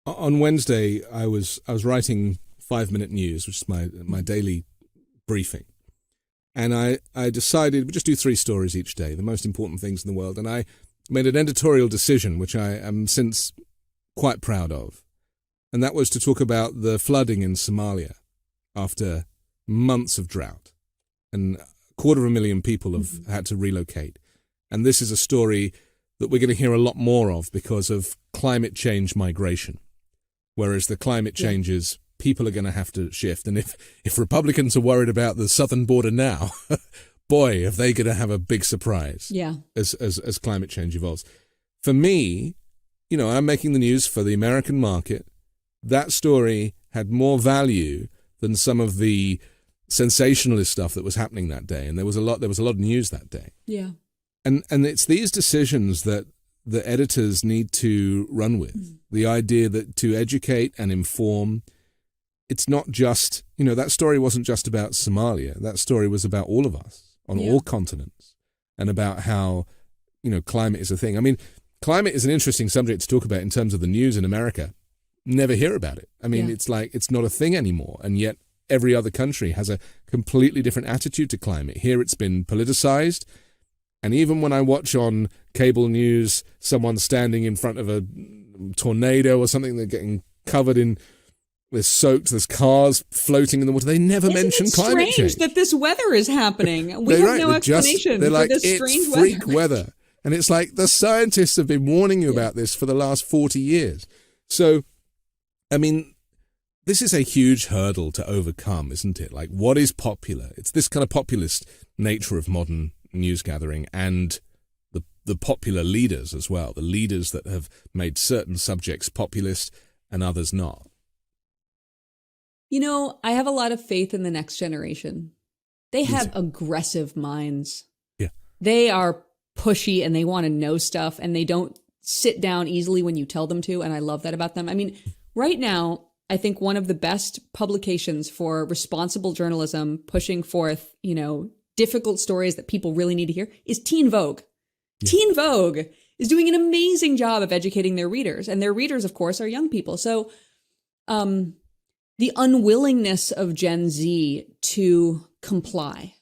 On Wednesday, I was writing 5-minute news, which is my daily briefing. And I decided we'd just do 3 stories each day, the most important things in the world. And I made an editorial decision, which I am since quite proud of. And that was to talk about the flooding in Somalia after months of drought. And 250,000 people have had to relocate. And this is a story that we're going to hear a lot more of because of climate change migration. Whereas the climate changes, people are going to have to shift. And if Republicans are worried about the southern border now, boy, are they going to have a big surprise as climate change evolves. For me, I'm making the news for the American market. That story had more value than some of the sensationalist stuff that was happening that day. And there was a lot of news that day. Yeah. And it's these decisions that the editors need to run with. The idea that to educate and inform, it's not just, that story wasn't just about Somalia. That story was about all of us on all continents and about how, climate is a thing. I mean, climate is an interesting subject to talk about in terms of the news in America. Never hear about it. I mean, it's like it's not a thing anymore. And yet every other country has a completely different attitude to climate. Here it's been politicized. And even when I watch on cable news someone standing in front of a tornado or something, they're getting covered in, they're soaked, there's cars floating in the water, they never mention climate change. It's strange that this weather is happening. We have no explanation for this strange weather. It's freak weather. And it's like the scientists have been warning you about this for the last 40 years. So, I mean, this is a huge hurdle to overcome, isn't it? Like, what is popular? It's this kind of populist nature of modern news gathering and the popular leaders as well, the leaders that have made certain subjects populist and others not. I have a lot of faith in the next generation. They have aggressive minds. Yeah. They are pushy and they want to know stuff and they don't sit down easily when you tell them to. And I love that about them. I mean, right now, I think one of the best publications for responsible journalism pushing forth, difficult stories that people really need to hear is Teen Vogue. Yeah. Teen Vogue is doing an amazing job of educating their readers. And their readers, of course, are young people. So the unwillingness of Gen Z to comply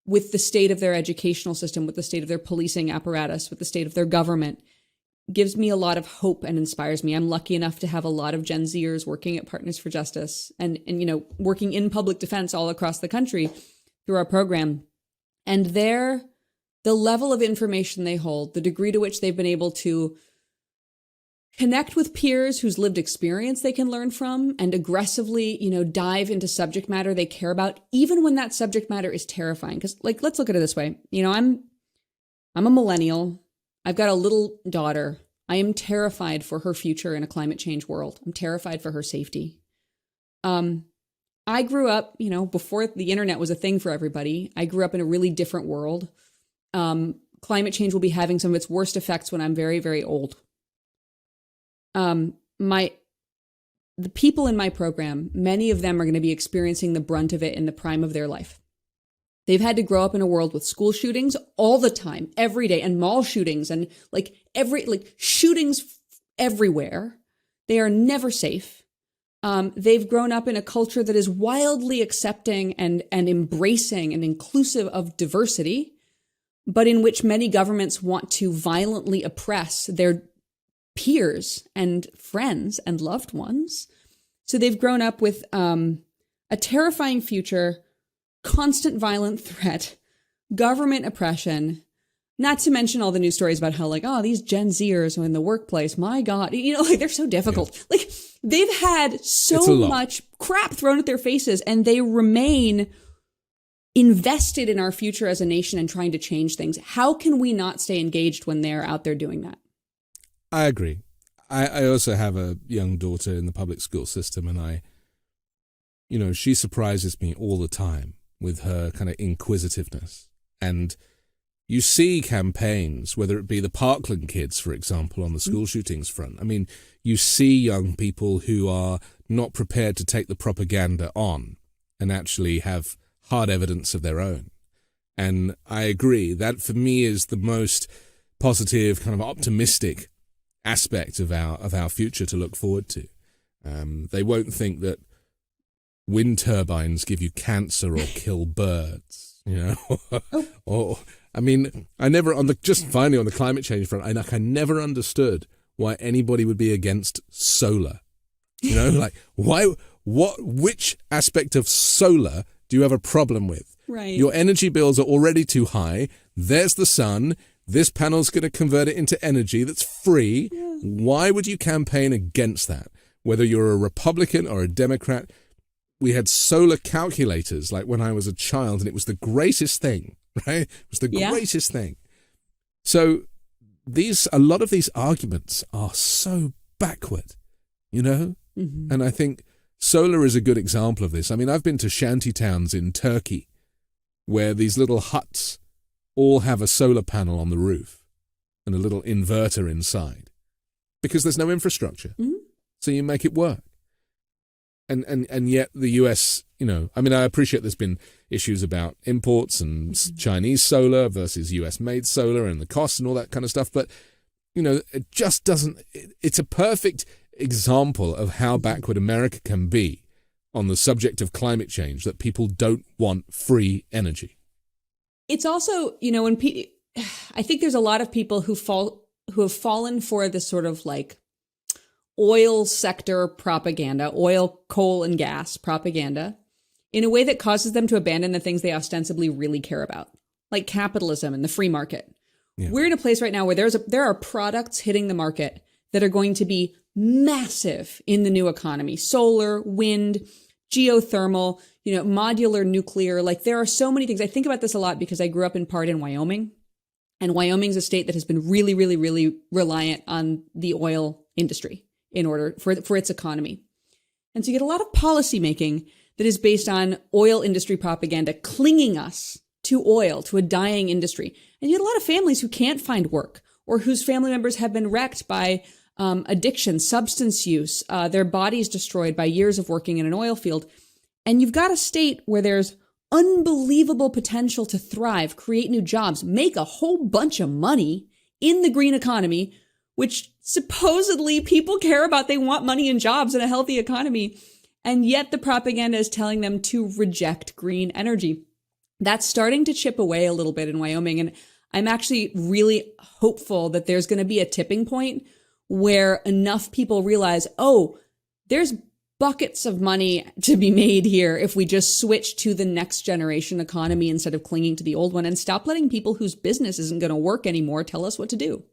with the state of their educational system, with the state of their policing apparatus, with the state of their government, gives me a lot of hope and inspires me. I'm lucky enough to have a lot of Gen Zers working at Partners for Justice and working in public defense all across the country through our program. And the level of information they hold, the degree to which they've been able to connect with peers whose lived experience they can learn from and aggressively, dive into subject matter they care about, even when that subject matter is terrifying. Because, let's look at it this way. I'm a millennial. I've got a little daughter. I am terrified for her future in a climate change world. I'm terrified for her safety. I grew up, before the internet was a thing for everybody. I grew up in a really different world. Climate change will be having some of its worst effects when I'm very, very old. The people in my program, many of them are going to be experiencing the brunt of it in the prime of their life. They've had to grow up in a world with school shootings all the time, every day, and mall shootings and shootings everywhere. They are never safe. They've grown up in a culture that is wildly accepting and embracing and inclusive of diversity, but in which many governments want to violently oppress their peers and friends and loved ones. So they've grown up with a terrifying future, constant violent threat, government oppression, not to mention all the news stories about how these Gen Zers are in the workplace. My God, they're so difficult. Yeah. They've had so much crap thrown at their faces and they remain invested in our future as a nation and trying to change things. How can we not stay engaged when they're out there doing that? I agree. I also have a young daughter in the public school system and she surprises me all the time with her kind of inquisitiveness. And you see campaigns, whether it be the Parkland kids, for example, on the school shootings front. I mean, you see young people who are not prepared to take the propaganda on and actually have hard evidence of their own. And I agree, that for me is the most positive, kind of optimistic aspect of our future to look forward to. They won't think that wind turbines give you cancer or kill birds, or I mean, I never finally on the climate change front, I never understood why anybody would be against solar. Like which aspect of solar do you have a problem with? Right. Your energy bills are already too high. There's the sun. This panel's going to convert it into energy that's free. Yeah. Why would you campaign against that? Whether you're a Republican or a Democrat, we had solar calculators like when I was a child, and it was the greatest thing, right? It was the greatest thing. So a lot of these arguments are so backward, Mm-hmm. And I think solar is a good example of this. I mean, I've been to shanty towns in Turkey where these little huts all have a solar panel on the roof and a little inverter inside because there's no infrastructure. Mm-hmm. So you make it work. And yet the US, I mean, I appreciate there's been issues about imports and Chinese solar versus US made solar and the cost and all that kind of stuff. But, it just doesn't, it's a perfect example of how backward America can be on the subject of climate change, that people don't want free energy. It's also, I think there's a lot of people who have fallen for this sort of like oil sector propaganda, oil, coal, and gas propaganda, in a way that causes them to abandon the things they ostensibly really care about, like capitalism and the free market. Yeah. We're in a place right now where there are products hitting the market that are going to be massive in the new economy. Solar, wind, geothermal, modular nuclear. Like there are so many things. I think about this a lot because I grew up in part in Wyoming, and Wyoming's a state that has been really, really, really reliant on the oil industry in order for its economy. And so you get a lot of policy making that is based on oil industry propaganda, clinging us to oil, to a dying industry. And you get a lot of families who can't find work, or whose family members have been wrecked by addiction, substance use, their bodies destroyed by years of working in an oil field. And you've got a state where there's unbelievable potential to thrive, create new jobs, make a whole bunch of money in the green economy, which supposedly people care about. They want money and jobs in a healthy economy. And yet the propaganda is telling them to reject green energy. That's starting to chip away a little bit in Wyoming. And I'm actually really hopeful that there's going to be a tipping point where enough people realize, there's buckets of money to be made here if we just switch to the next generation economy instead of clinging to the old one, and stop letting people whose business isn't going to work anymore tell us what to do.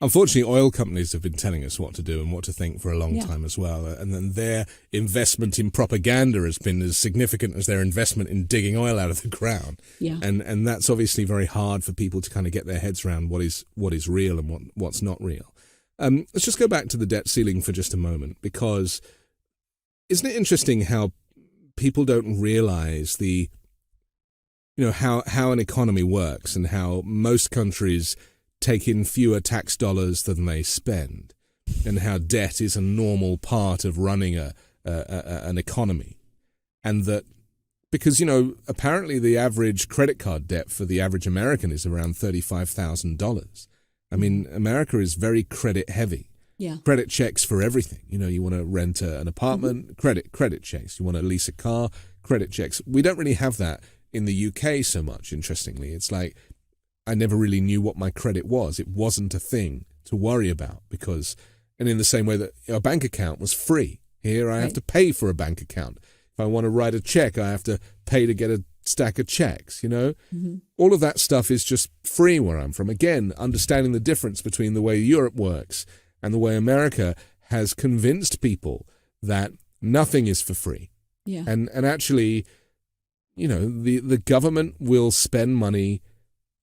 Unfortunately, oil companies have been telling us what to do and what to think for a long time as well. And then their investment in propaganda has been as significant as their investment in digging oil out of the ground. Yeah. And that's obviously very hard for people to kind of get their heads around what is real and what's not real. Let's just go back to the debt ceiling for just a moment, because isn't it interesting how people don't realize how an economy works, and how most countries take in fewer tax dollars than they spend, and how debt is a normal part of running an economy. And that because, apparently the average credit card debt for the average American is around $35,000. I mean, America is very credit heavy. Yeah. Credit checks for everything. You want to rent an apartment, credit checks. You want to lease a car, credit checks. We don't really have that in the UK so much, interestingly. It's like, I never really knew what my credit was. It wasn't a thing to worry about and in the same way that a bank account was free. Here I have to pay for a bank account. If I want to write a check, I have to pay to get a stack of checks, Mm-hmm. All of that stuff is just free where I'm from. Again, understanding the difference between the way Europe works and the way America has convinced people that nothing is for free. Yeah. And actually, the government will spend money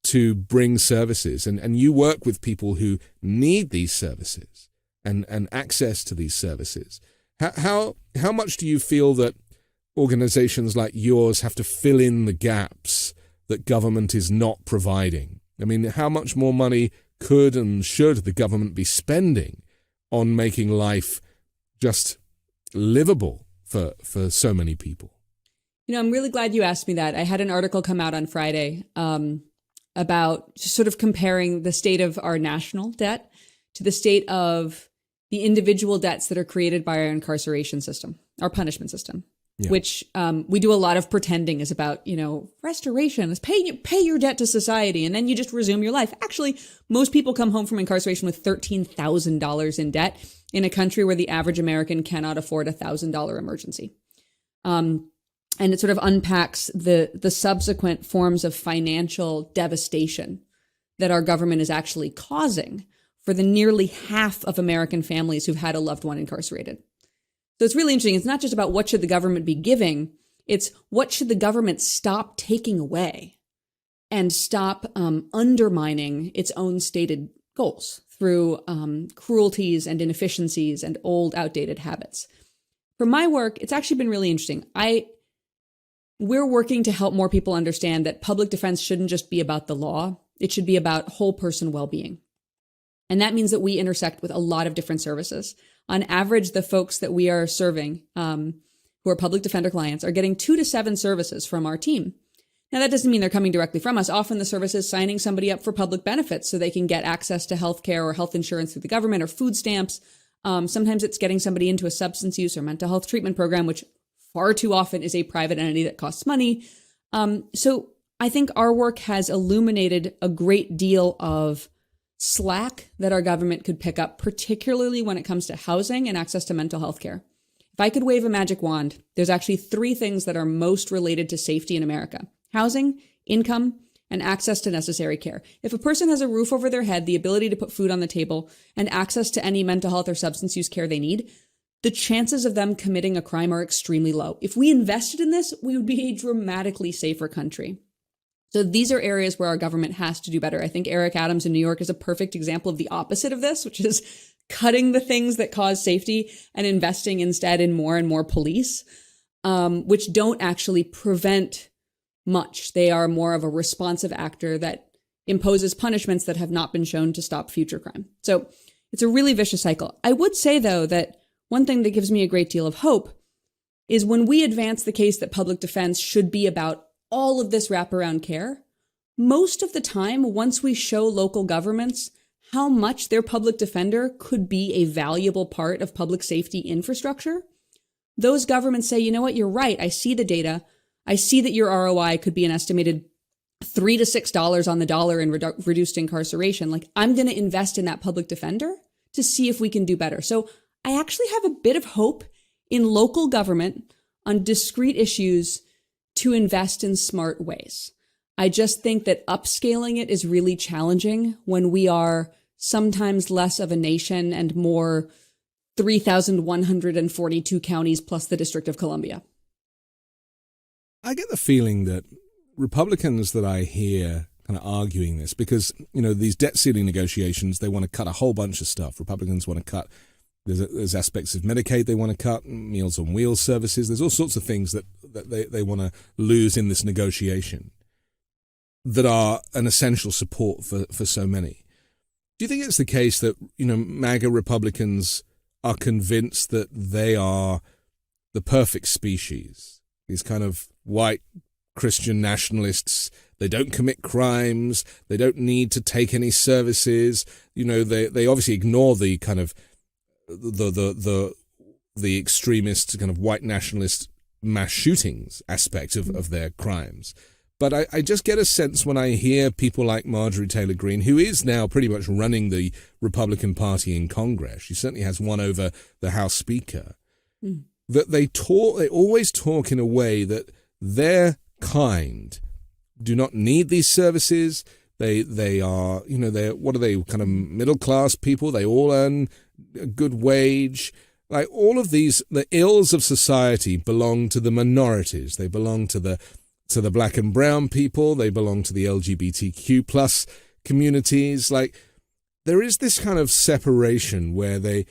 to bring services, and you work with people who need these services and access to these services. How much do you feel that organizations like yours have to fill in the gaps that government is not providing? I mean, how much more money could and should the government be spending on making life just livable for so many people? I'm really glad you asked me that. I had an article come out on Friday about just sort of comparing the state of our national debt to the state of the individual debts that are created by our incarceration system, our punishment system, which we do a lot of pretending is about, restoration, is pay your debt to society, and then you just resume your life. Actually, most people come home from incarceration with $13,000 in debt in a country where the average American cannot afford a $1,000 emergency. And it sort of unpacks the subsequent forms of financial devastation that our government is actually causing for the nearly half of American families who've had a loved one incarcerated. So it's really interesting. It's not just about what should the government be giving, it's what should the government stop taking away and stop undermining its own stated goals through cruelties and inefficiencies and old, outdated habits. For my work, it's actually been really interesting. We're working to help more people understand that public defense shouldn't just be about the law. It should be about whole person well-being. And that means that we intersect with a lot of different services. On average, the folks that we are serving, who are public defender clients, are getting 2 to 7 services from our team. Now, that doesn't mean they're coming directly from us. Often the service is signing somebody up for public benefits so they can get access to health care or health insurance through the government or food stamps. Sometimes it's getting somebody into a substance use or mental health treatment program, which far too often is a private entity that costs money. So I think our work has illuminated a great deal of slack that our government could pick up, particularly when it comes to housing and access to mental health care. If I could wave a magic wand, there's actually 3 things that are most related to safety in America: housing, income, and access to necessary care. If a person has a roof over their head, the ability to put food on the table, and access to any mental health or substance use care they need, the chances of them committing a crime are extremely low. If we invested in this, we would be a dramatically safer country. So these are areas where our government has to do better. I think Eric Adams in New York is a perfect example of the opposite of this, which is cutting the things that cause safety and investing instead in more and more police, which don't actually prevent much. They are more of a responsive actor that imposes punishments that have not been shown to stop future crime. So it's a really vicious cycle. I would say, though, that one thing that gives me a great deal of hope is when we advance the case that public defense should be about all of this wraparound care, most of the time, once we show local governments how much their public defender could be a valuable part of public safety infrastructure, those governments say, you know what, you're right. I see the data. I see that your ROI could be an estimated $3 to $6 on the dollar in reduced incarceration. Like, I'm going to invest in that public defender to see if we can do better. So I actually have a bit of hope in local government on discrete issues to invest in smart ways. I just think that upscaling it is really challenging when we are sometimes less of a nation and more 3,142 counties plus the District of Columbia. I get the feeling that Republicans that I hear kind of arguing this, because, these debt ceiling negotiations, they want to cut a whole bunch of stuff. Republicans want to cut, there's aspects of Medicaid they want to cut, Meals on Wheels services. There's all sorts of things that they want to lose in this negotiation that are an essential support for so many. Do you think it's the case that, MAGA Republicans are convinced that they are the perfect species? These kind of white Christian nationalists, they don't commit crimes, they don't need to take any services. They obviously ignore the kind of the extremist kind of white nationalist mass shootings aspect of their crimes. But I just get a sense when I hear people like Marjorie Taylor Greene, who is now pretty much running the Republican Party in Congress, she certainly has won over the House Speaker, that they always talk in a way that their kind do not need these services. They are, what are they, kind of middle class people? They all earn a good wage. Like, all of these, the ills of society belong to the minorities. They belong to the black and brown people. They belong to the LGBTQ plus communities. Like, there is this kind of separation where they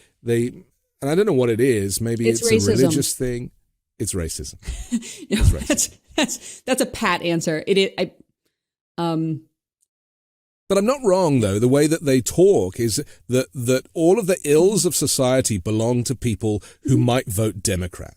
and I don't know what it is. Maybe it's a religious thing. It's racism. It's racism. That's a pat answer. But I'm not wrong, though. The way that they talk is that all of the ills of society belong to people who might vote Democrat.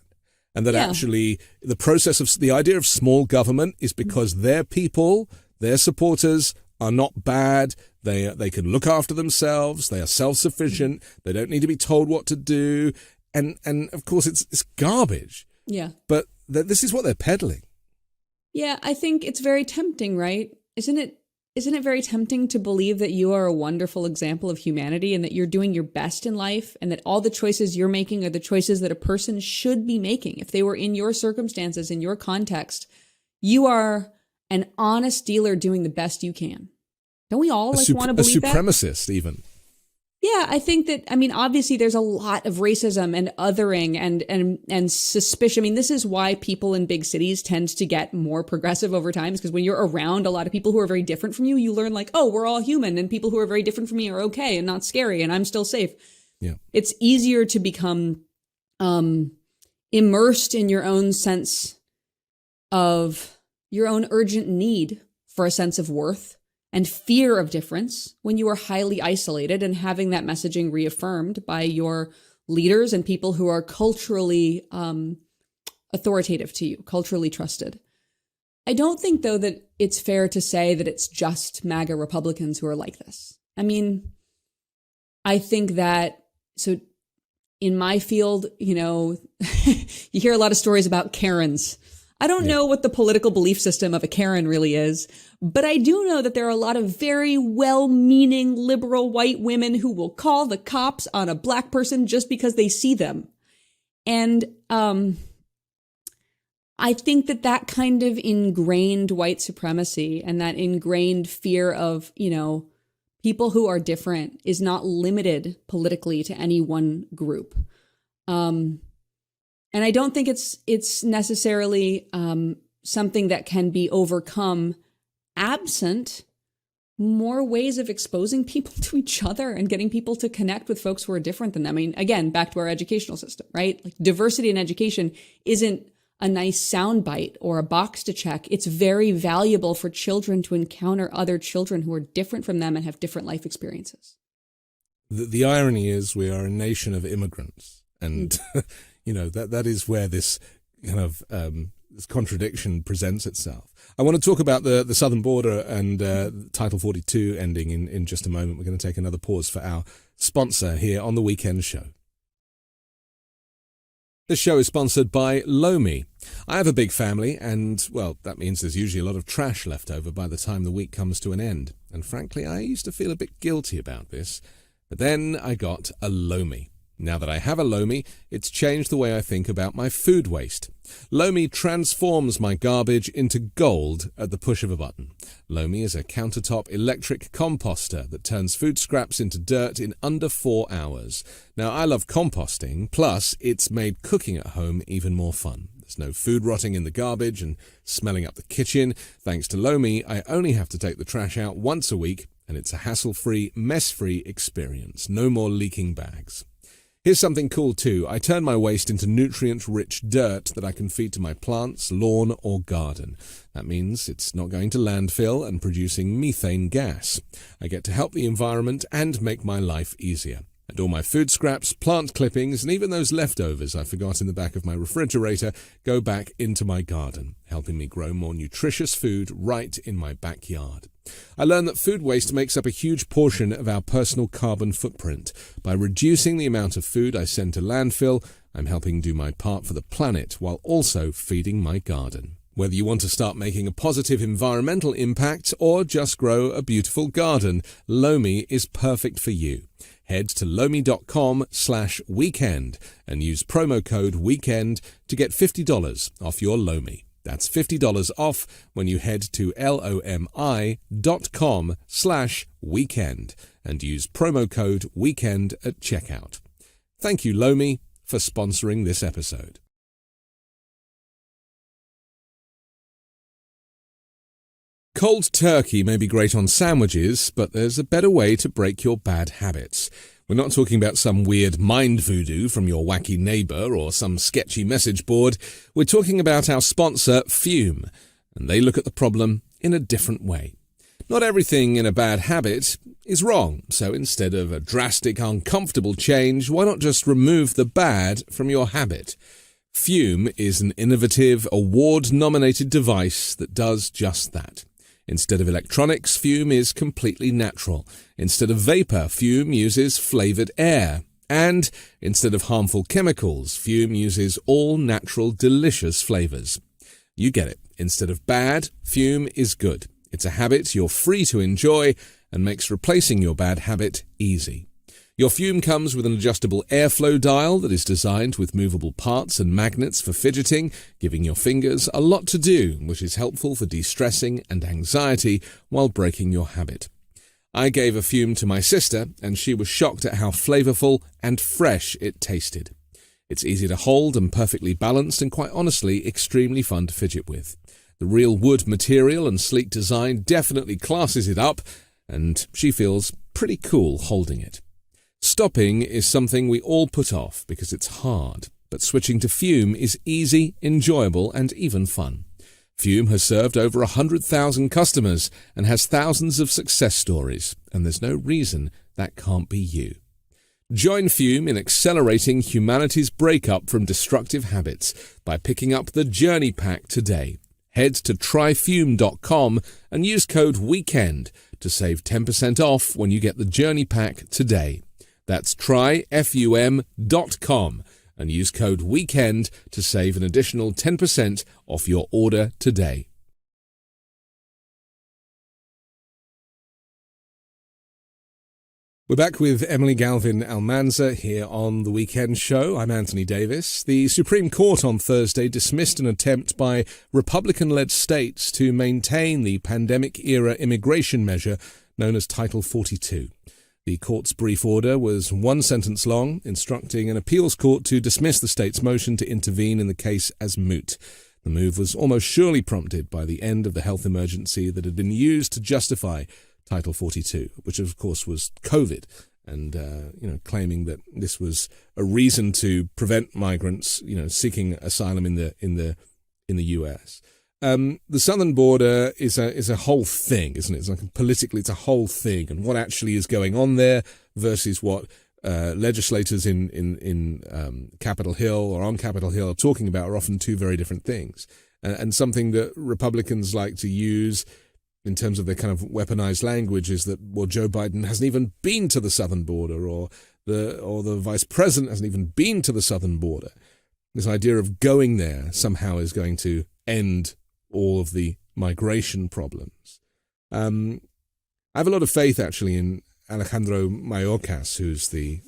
And that actually the process of the idea of small government is because their people, their supporters, are not bad. They can look after themselves. They are self-sufficient. They don't need to be told what to do. And of course, it's garbage. Yeah. But this is what they're peddling. Yeah, I think it's very tempting, right? Isn't it very tempting to believe that you are a wonderful example of humanity and that you're doing your best in life and that all the choices you're making are the choices that a person should be making? If they were in your circumstances, in your context, you are an honest dealer doing the best you can. Don't we all want to believe that? A supremacist, even. Yeah, I think that, obviously there's a lot of racism and othering and suspicion. This is why people in big cities tend to get more progressive over time, is because when you're around a lot of people who are very different from you, you learn like, oh, we're all human and people who are very different from me are okay and not scary and I'm still safe. Yeah. It's easier to become immersed in your own sense of your own urgent need for a sense of worth and fear of difference when you are highly isolated and having that messaging reaffirmed by your leaders and people who are culturally authoritative to you, culturally trusted. I don't think, though, that it's fair to say that it's just MAGA Republicans who are like this. I think that, so in my field, you hear a lot of stories about Karens. I don't know what the political belief system of a Karen really is, but I do know that there are a lot of very well-meaning liberal white women who will call the cops on a black person just because they see them. And I think that kind of ingrained white supremacy and that ingrained fear of, people who are different is not limited politically to any one group. And I don't think it's necessarily something that can be overcome absent more ways of exposing people to each other and getting people to connect with folks who are different than them. Again, back to our educational system, right? Like diversity in education isn't a nice soundbite or a box to check. It's very valuable for children to encounter other children who are different from them and have different life experiences. The irony is we are a nation of immigrants, and that is where this kind of this contradiction presents itself. I want to talk about the southern border and Title 42 ending in just a moment. We're going to take another pause for our sponsor here on the Weekend Show. This show is sponsored by Lomi. I have a big family and, well, that means there's usually a lot of trash left over by the time the week comes to an end. And frankly, I used to feel a bit guilty about this. But then I got a Lomi. Now that I have a Lomi, it's changed the way I think about my food waste. Lomi transforms my garbage into gold at the push of a button. Lomi is a countertop electric composter that turns food scraps into dirt in under 4 hours. Now, I love composting, plus it's made cooking at home even more fun. There's no food rotting in the garbage and smelling up the kitchen. Thanks to Lomi, I only have to take the trash out once a week, and it's a hassle-free, mess-free experience. No more leaking bags. Here's something cool too. I turn my waste into nutrient-rich dirt that I can feed to my plants, lawn or garden. That means it's not going to landfill and producing methane gas. I get to help the environment and make my life easier. And all my food scraps, plant clippings, and even those leftovers I forgot in the back of my refrigerator go back into my garden, helping me grow more nutritious food right in my backyard. I learned that food waste makes up a huge portion of our personal carbon footprint. By reducing the amount of food I send to landfill, I'm helping do my part for the planet while also feeding my garden. Whether you want to start making a positive environmental impact or just grow a beautiful garden, Lomi is perfect for you. Head to lomi.com/weekend and use promo code WEEKEND to get $50 off your Lomi. That's $50 off when you head to lomi.com/weekend and use promo code WEEKEND at checkout. Thank you, Lomi, for sponsoring this episode. Cold turkey may be great on sandwiches, but there's a better way to break your bad habits. We're not talking about some weird mind voodoo from your wacky neighbour or some sketchy message board. We're talking about our sponsor, Fume, and they look at the problem in a different way. Not everything in a bad habit is wrong, so instead of a drastic, uncomfortable change, why not just remove the bad from your habit? Fume is an innovative, award-nominated device that does just that. Instead of electronics, fume is completely natural. Instead of vapor, fume uses flavored air. And instead of harmful chemicals, fume uses all natural, delicious flavors. You get it. Instead of bad, fume is good. It's a habit you're free to enjoy and makes replacing your bad habit easy. Your fume comes with an adjustable airflow dial that is designed with movable parts and magnets for fidgeting, giving your fingers a lot to do, which is helpful for de-stressing and anxiety while breaking your habit. I gave a fume to my sister, and she was shocked at how flavorful and fresh it tasted. It's easy to hold and perfectly balanced, and quite honestly, extremely fun to fidget with. The real wood material and sleek design definitely classes it up, and she feels pretty cool holding it. Stopping is something we all put off because it's hard, but switching to fume is easy, enjoyable, and even fun. Fume has served over 100,000 customers and has thousands of success stories, and there's no reason that can't be you. Join Fume in accelerating humanity's breakup from destructive habits by picking up the Journey Pack today. Head to tryfume.com and use code WEEKEND to save 10% off when you get the Journey Pack today. That's tryfum.com and use code WEEKEND to save an additional 10% off your order today. We're back with Emily Galvin-Almanza here on The Weekend Show. I'm Anthony Davis. The Supreme Court on Thursday dismissed an attempt by Republican-led states to maintain the pandemic-era immigration measure known as Title 42. The court's brief order was one sentence long, instructing an appeals court to dismiss the state's motion to intervene in the case as moot. The move was almost surely prompted by the end of the health emergency that had been used to justify Title 42, which of course was COVID, and claiming that this was a reason to prevent migrants, seeking asylum in the US. The southern border is a whole thing, isn't it? It's like politically, it's a whole thing, and what actually is going on there versus what legislators in Capitol Hill or on Capitol Hill are talking about are often two very different things, and something that Republicans like to use in terms of their kind of weaponized language is that, well, Joe Biden hasn't even been to the southern border, or the vice president hasn't even been to the southern border. This idea of going there somehow is going to end all of the migration problems. I have a lot of faith actually in Alejandro Mayorkas, who's the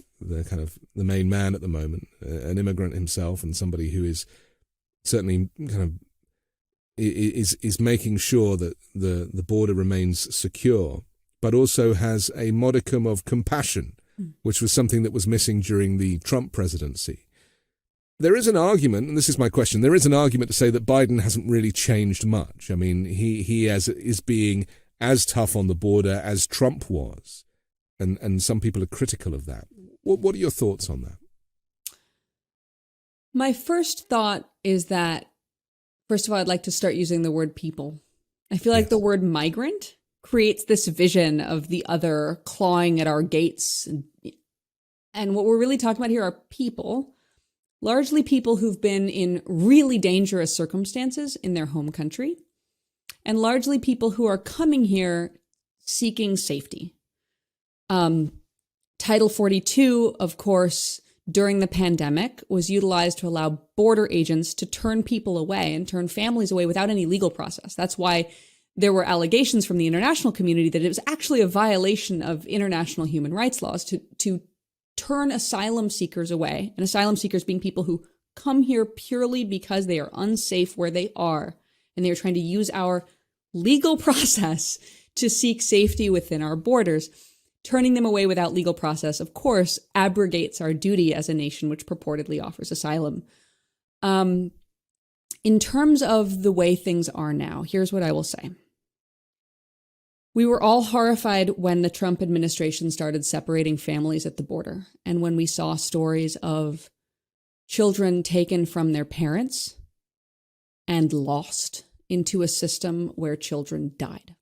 kind of the main man at the moment, an immigrant himself, and somebody who is certainly kind of is making sure that the border remains secure, but also has a modicum of compassion, which was something that was missing during the Trump presidency. There is an argument, and this is my question, there is an argument to say that Biden hasn't really changed much. I mean, he is being as tough on the border as Trump was, and some people are critical of that. What are your thoughts on that? My first thought is that, first of all, I'd like to start using the word people. I feel like the word migrant creates this vision of the other clawing at our gates. And what we're really talking about here are people, largely people who've been in really dangerous circumstances in their home country, and largely people who are coming here seeking safety. Title 42, of course, during the pandemic was utilized to allow border agents to turn people away and turn families away without any legal process. That's why there were allegations from the international community that it was actually a violation of international human rights laws to turn asylum seekers away, and asylum seekers being people who come here purely because they are unsafe where they are, and they are trying to use our legal process to seek safety within our borders. Turning them away without legal process, of course, abrogates our duty as a nation which purportedly offers asylum. In terms of the way things are now, here's what I will say. We were all horrified when the Trump administration started separating families at the border, and when we saw stories of children taken from their parents and lost into a system where children died.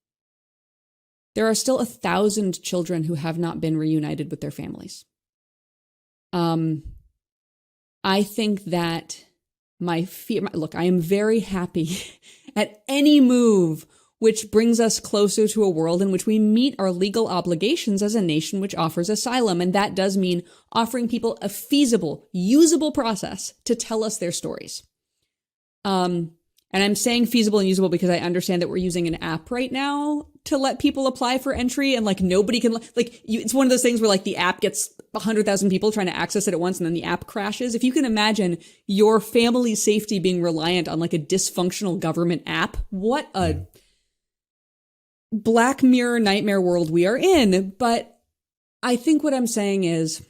There are still 1,000 children who have not been reunited with their families. I think that I am very happy at any move which brings us closer to a world in which we meet our legal obligations as a nation which offers asylum. And that does mean offering people a feasible, usable process to tell us their stories. And I'm saying feasible and usable because I understand that we're using an app right now to let people apply for entry, and like nobody can, it's one of those things where like the app gets 100,000 people trying to access it at once and then the app crashes. If you can imagine your family's safety being reliant on like a dysfunctional government app, what a Black Mirror nightmare world we are in. But I think what I'm saying is,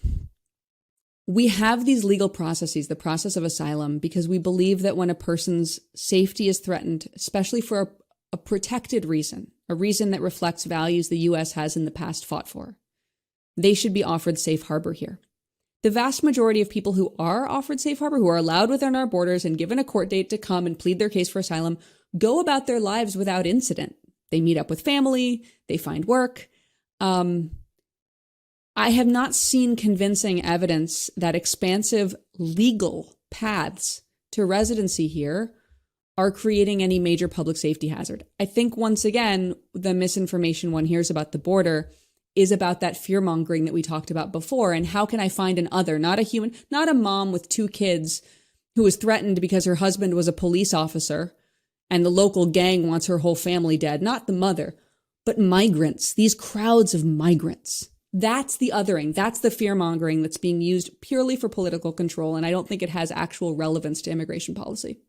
we have these legal processes, the process of asylum, because we believe that when a person's safety is threatened, especially for a protected reason, a reason that reflects values the U.S. has in the past fought for, they should be offered safe harbor here. The vast majority of people who are offered safe harbor, who are allowed within our borders and given a court date to come and plead their case for asylum, go about their lives without incident. They meet up with family, they find work. I have not seen convincing evidence that expansive legal paths to residency here are creating any major public safety hazard. I think, once again, the misinformation one hears about the border is about that fear-mongering that we talked about before. And how can I find an other, not a human, not a mom with 2 kids who was threatened because her husband was a police officer and the local gang wants her whole family dead, not the mother, but migrants, these crowds of migrants. That's the othering. That's the fear-mongering that's being used purely for political control, and I don't think it has actual relevance to immigration policy.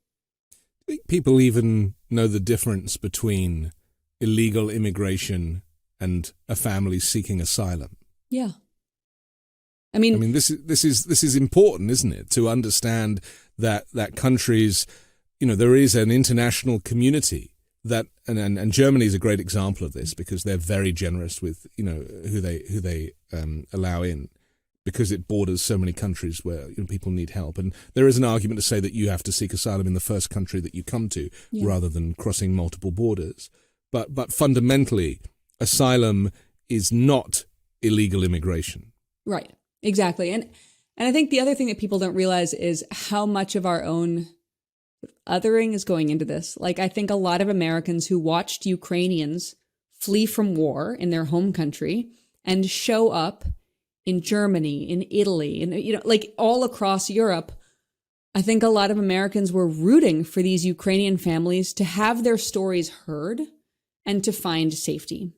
I think people even know the difference between illegal immigration and a family seeking asylum. Yeah. I mean, this is important, isn't it? To understand that countries, there is an international community that, and Germany is a great example of this because they're very generous with who they allow in, because it borders so many countries where people need help. And there is an argument to say that you have to seek asylum in the first country that you come to, rather than crossing multiple borders. But fundamentally, asylum is not illegal immigration. Right. Exactly. And I think the other thing that people don't realize is how much of our own othering is going into this. Like, I think a lot of Americans who watched Ukrainians flee from war in their home country and show up in Germany, in Italy, and all across Europe, I think a lot of Americans were rooting for these Ukrainian families to have their stories heard and to find safety.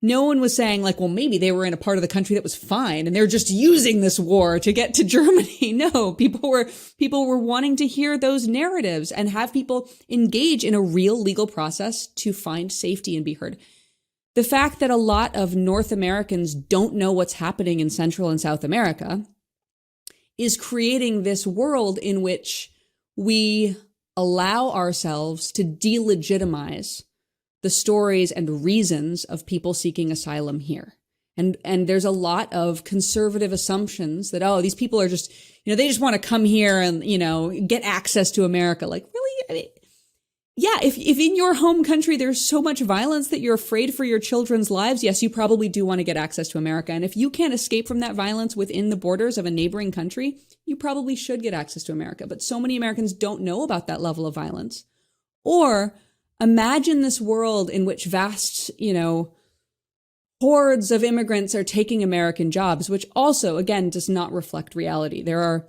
No one was saying well, maybe they were in a part of the country that was fine and they're just using this war to get to Germany. No, people were wanting to hear those narratives and have people engage in a real legal process to find safety and be heard. The fact that a lot of North Americans don't know what's happening in Central and South America is creating this world in which we allow ourselves to delegitimize the stories and reasons of people seeking asylum here. And there's a lot of conservative assumptions that, these people are just, they just want to come here and, get access to America. Like, really? I mean, yeah, if in your home country there's so much violence that you're afraid for your children's lives, yes, you probably do want to get access to America. And if you can't escape from that violence within the borders of a neighboring country, you probably should get access to America. But so many Americans don't know about that level of violence. Or imagine this world in which vast, hordes of immigrants are taking American jobs, which also, again, does not reflect reality. There are,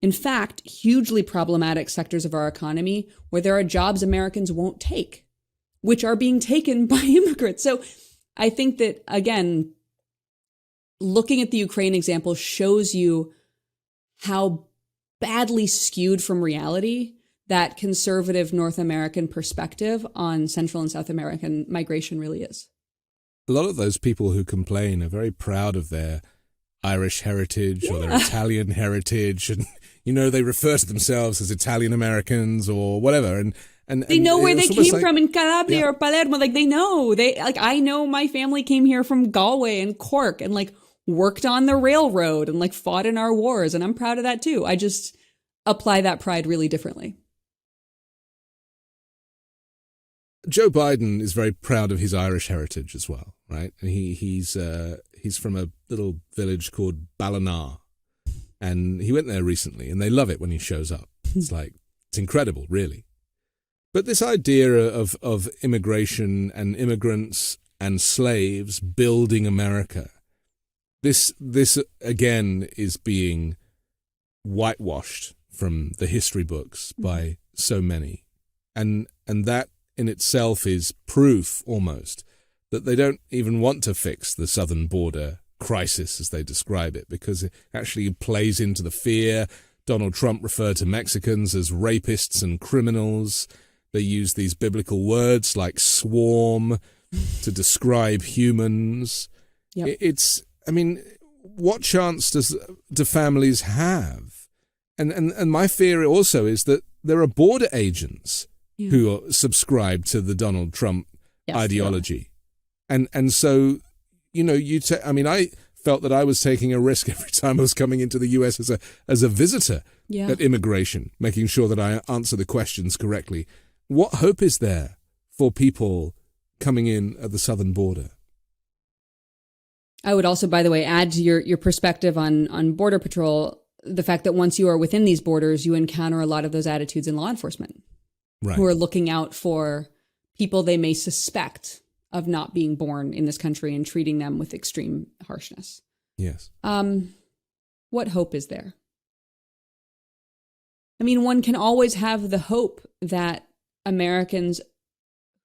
in fact, hugely problematic sectors of our economy where there are jobs Americans won't take, which are being taken by immigrants. So I think that, again, looking at the Ukraine example shows you how badly skewed from reality that conservative North American perspective on Central and South American migration really is. A lot of those people who complain are very proud of their Irish heritage or their Italian heritage, and they refer to themselves as Italian Americans or whatever, and they know where they came from in Calabria or Palermo. They know I know my family came here from Galway and Cork and worked on the railroad and fought in our wars, and I'm proud of that too. I just apply that pride really differently. Joe Biden is very proud of his Irish heritage as well, right? And he's from a little village called Ballina, and he went there recently, and they love it when he shows up. It's incredible, really. But this idea of immigration and immigrants and slaves building America, this again is being whitewashed from the history books by so many. And that in itself is proof almost that they don't even want to fix the southern border crisis as they describe it, because it actually plays into the fear. Donald Trump referred to Mexicans as rapists and criminals. They use these biblical words like swarm to describe humans. Yep. What chance do families have? And my fear also is that there are border agents who are subscribe to the Donald Trump ideology. And so, I felt that I was taking a risk every time I was coming into the US as a visitor at immigration, making sure that I answer the questions correctly. What hope is there for people coming in at the southern border? I would also, by the way, add to your perspective on Border Patrol, the fact that once you are within these borders, you encounter a lot of those attitudes in law enforcement, who are looking out for people they may suspect of not being born in this country and treating them with extreme harshness. Yes. What hope is there? I mean, one can always have the hope that Americans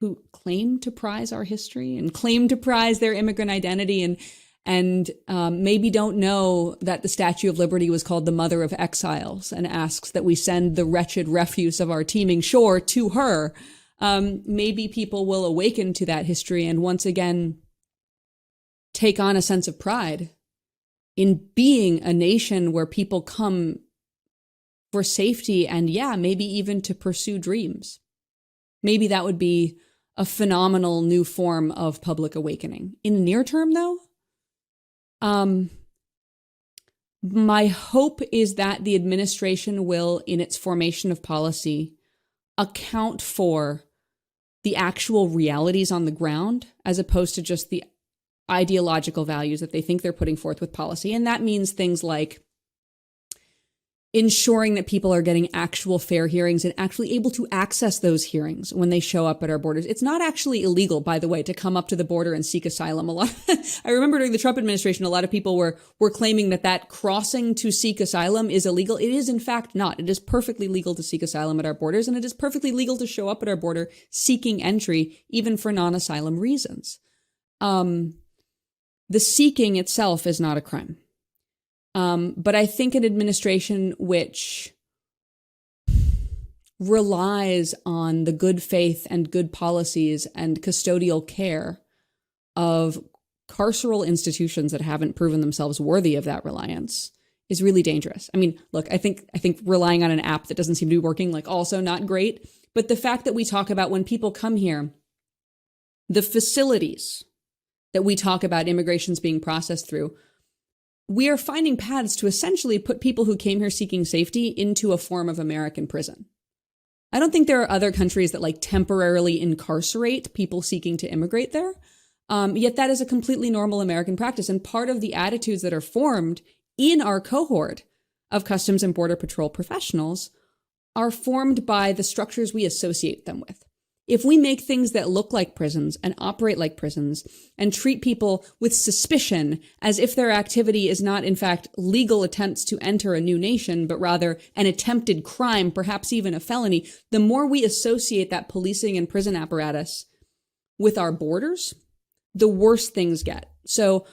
who claim to prize our history and claim to prize their immigrant identity and maybe don't know that the Statue of Liberty was called the Mother of Exiles and asks that we send the wretched refuse of our teeming shore to her. Maybe people will awaken to that history and once again take on a sense of pride in being a nation where people come for safety and maybe even to pursue dreams. Maybe that would be a phenomenal new form of public awakening. In the near term, though, my hope is that the administration will, in its formation of policy, account for the actual realities on the ground, as opposed to just the ideological values that they think they're putting forth with policy. And that means things like ensuring that people are getting actual fair hearings and actually able to access those hearings when they show up at our borders. It's not actually illegal, by the way, to come up to the border and seek asylum. I remember during the Trump administration, a lot of people were claiming that crossing to seek asylum is illegal. It is in fact not. It is perfectly legal to seek asylum at our borders, and it is perfectly legal to show up at our border seeking entry, even for non-asylum reasons. The seeking itself is not a crime. But I think an administration which relies on the good faith and good policies and custodial care of carceral institutions that haven't proven themselves worthy of that reliance is really dangerous. I mean, look, I think relying on an app that doesn't seem to be working, also not great. But the fact that we talk about when people come here, the facilities that we talk about immigrations being processed through, we are finding paths to essentially put people who came here seeking safety into a form of American prison. I don't think there are other countries that temporarily incarcerate people seeking to immigrate there. Yet that is a completely normal American practice. And part of the attitudes that are formed in our cohort of Customs and Border Patrol professionals are formed by the structures we associate them with. If we make things that look like prisons and operate like prisons and treat people with suspicion as if their activity is not, in fact, legal attempts to enter a new nation, but rather an attempted crime, perhaps even a felony, the more we associate that policing and prison apparatus with our borders, the worse things get. So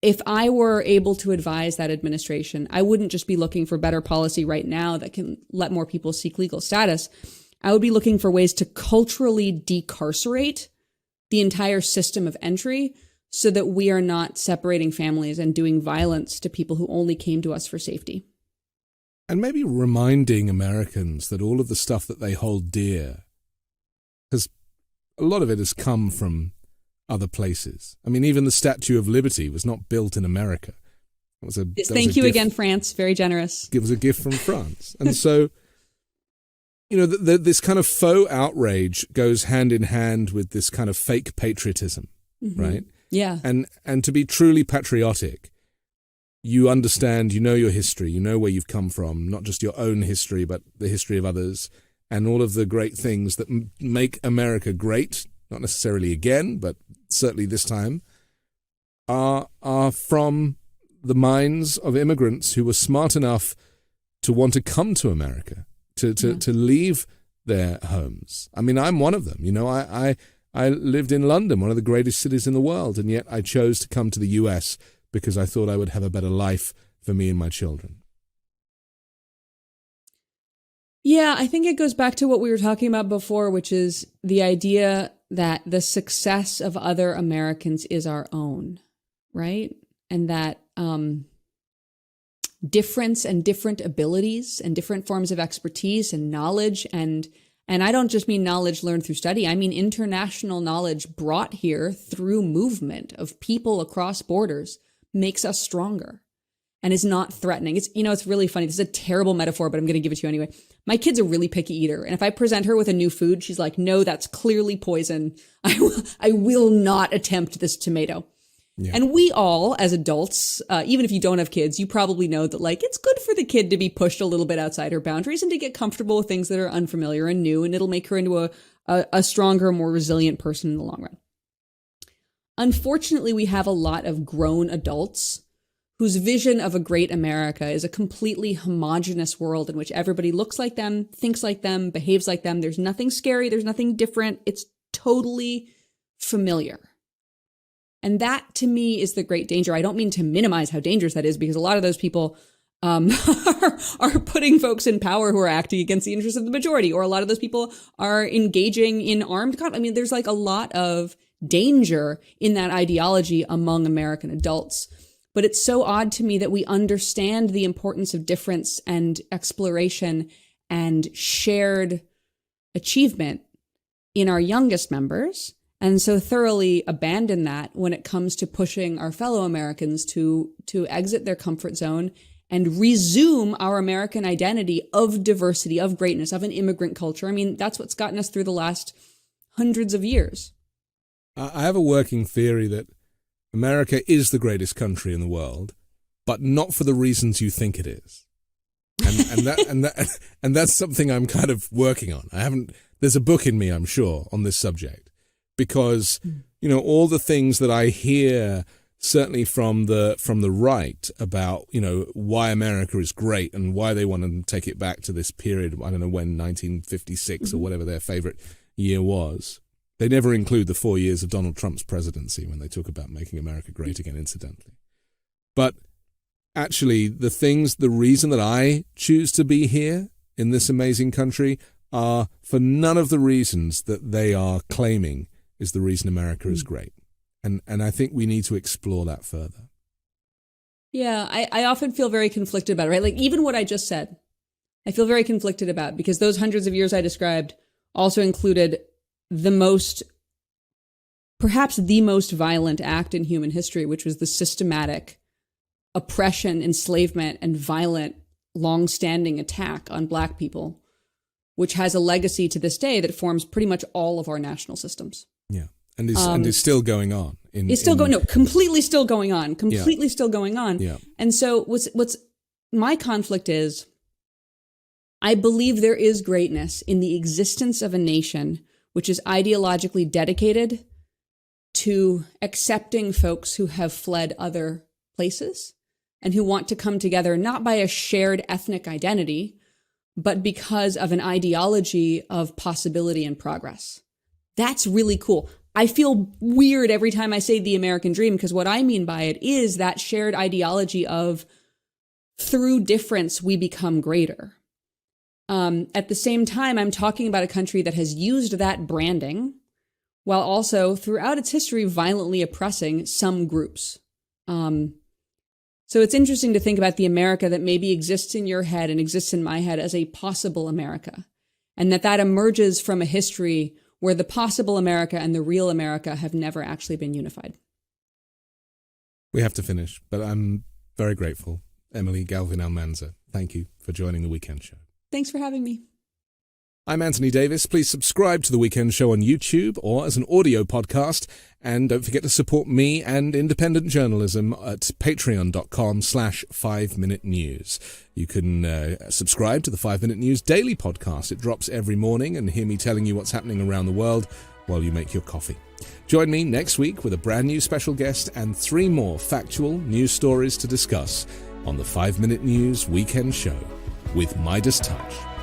if I were able to advise that administration, I wouldn't just be looking for better policy right now that can let more people seek legal status. I would be looking for ways to culturally decarcerate the entire system of entry so that we are not separating families and doing violence to people who only came to us for safety. And maybe reminding Americans that all of the stuff that they hold dear, because a lot of it has come from other places. I mean, even the Statue of Liberty was not built in America. Thank you again, France. Very generous. It was a gift from France. And so, this kind of faux outrage goes hand in hand with this kind of fake patriotism, right? Yeah. And to be truly patriotic, you understand, you know your history, you know where you've come from, not just your own history, but the history of others. and all of the great things that make America great, not necessarily again, but certainly this time, are from the minds of immigrants who were smart enough to want to come to America, to leave their homes. I mean, I'm one of them. You know, I lived in London, one of the greatest cities in the world, and yet I chose to come to the US because I thought I would have a better life for me and my children. Yeah, I think it goes back to what we were talking about before, which is the idea that the success of other Americans is our own, right? And that difference and different abilities and different forms of expertise and knowledge, and I don't just mean knowledge learned through study, I mean international knowledge brought here through movement of people across borders, makes us stronger and is not threatening. It's, you know, it's really funny. This is a terrible metaphor, but I'm going to give it to you anyway. My kid's a really picky eater. And if I present her with a new food, she's like, no, that's clearly poison. I will not attempt this tomato. Yeah. And we all, as adults, even if you don't have kids, you probably know that, like, it's good for the kid to be pushed a little bit outside her boundaries and to get comfortable with things that are unfamiliar and new, and it'll make her into a stronger, more resilient person in the long run. Unfortunately, we have a lot of grown adults whose vision of a great America is a completely homogenous world in which everybody looks like them, thinks like them, behaves like them. There's nothing scary. There's nothing different. It's totally familiar. And that, to me, is the great danger. I don't mean to minimize how dangerous that is, because a lot of those people are putting folks in power who are acting against the interests of the majority, or a lot of those people are engaging in armed conflict. I mean, there's like a lot of danger in that ideology among American adults. But it's so odd to me that we understand the importance of difference and exploration and shared achievement in our youngest members, and so thoroughly abandon that when it comes to pushing our fellow Americans to exit their comfort zone and resume our American identity of diversity, of greatness, of an immigrant culture. I mean, that's what's gotten us through the last hundreds of years. I have a working theory that America is the greatest country in the world, but not for the reasons you think it is. And that's something I'm kind of working on. There's a book in me, I'm sure, on this subject, because, you know, all the things that I hear, certainly from the right, about, you know, why America is great and why they want to take it back to this period, I don't know when, 1956 or whatever their favorite year was. They never include the 4 years of Donald Trump's presidency when they talk about making America great again, incidentally. But actually, the reason that I choose to be here in this amazing country are for none of the reasons that they are claiming is the reason America is great. And I think we need to explore that further. Yeah, I often feel very conflicted about it, right? Like, even what I just said, I feel very conflicted about, because those hundreds of years I described also included perhaps the most violent act in human history, which was the systematic oppression, enslavement, and violent, long-standing attack on Black people, which has a legacy to this day that forms pretty much all of our national systems. Yeah, and is still going on. Completely still going on. Still going on. Yeah. And so what's my conflict is, I believe there is greatness in the existence of a nation which is ideologically dedicated to accepting folks who have fled other places and who want to come together not by a shared ethnic identity, but because of an ideology of possibility and progress. That's really cool. I feel weird every time I say the American dream, because what I mean by it is that shared ideology of through difference, we become greater. At the same time, I'm talking about a country that has used that branding while also throughout its history violently oppressing some groups. So it's interesting to think about the America that maybe exists in your head and exists in my head as a possible America, and that emerges from a history where the possible America and the real America have never actually been unified. We have to finish, but I'm very grateful. Emily Galvin-Almanza, thank you for joining the Weekend Show. Thanks for having me. I'm Anthony Davis. Please subscribe to The Weekend Show on YouTube or as an audio podcast. And don't forget to support me and independent journalism at patreon.com/5Minute News. You can subscribe to the 5 Minute News daily podcast. It drops every morning, and hear me telling you what's happening around the world while you make your coffee. Join me next week with a brand new special guest and 3 more factual news stories to discuss on the 5 Minute News Weekend Show with MeidasTouch.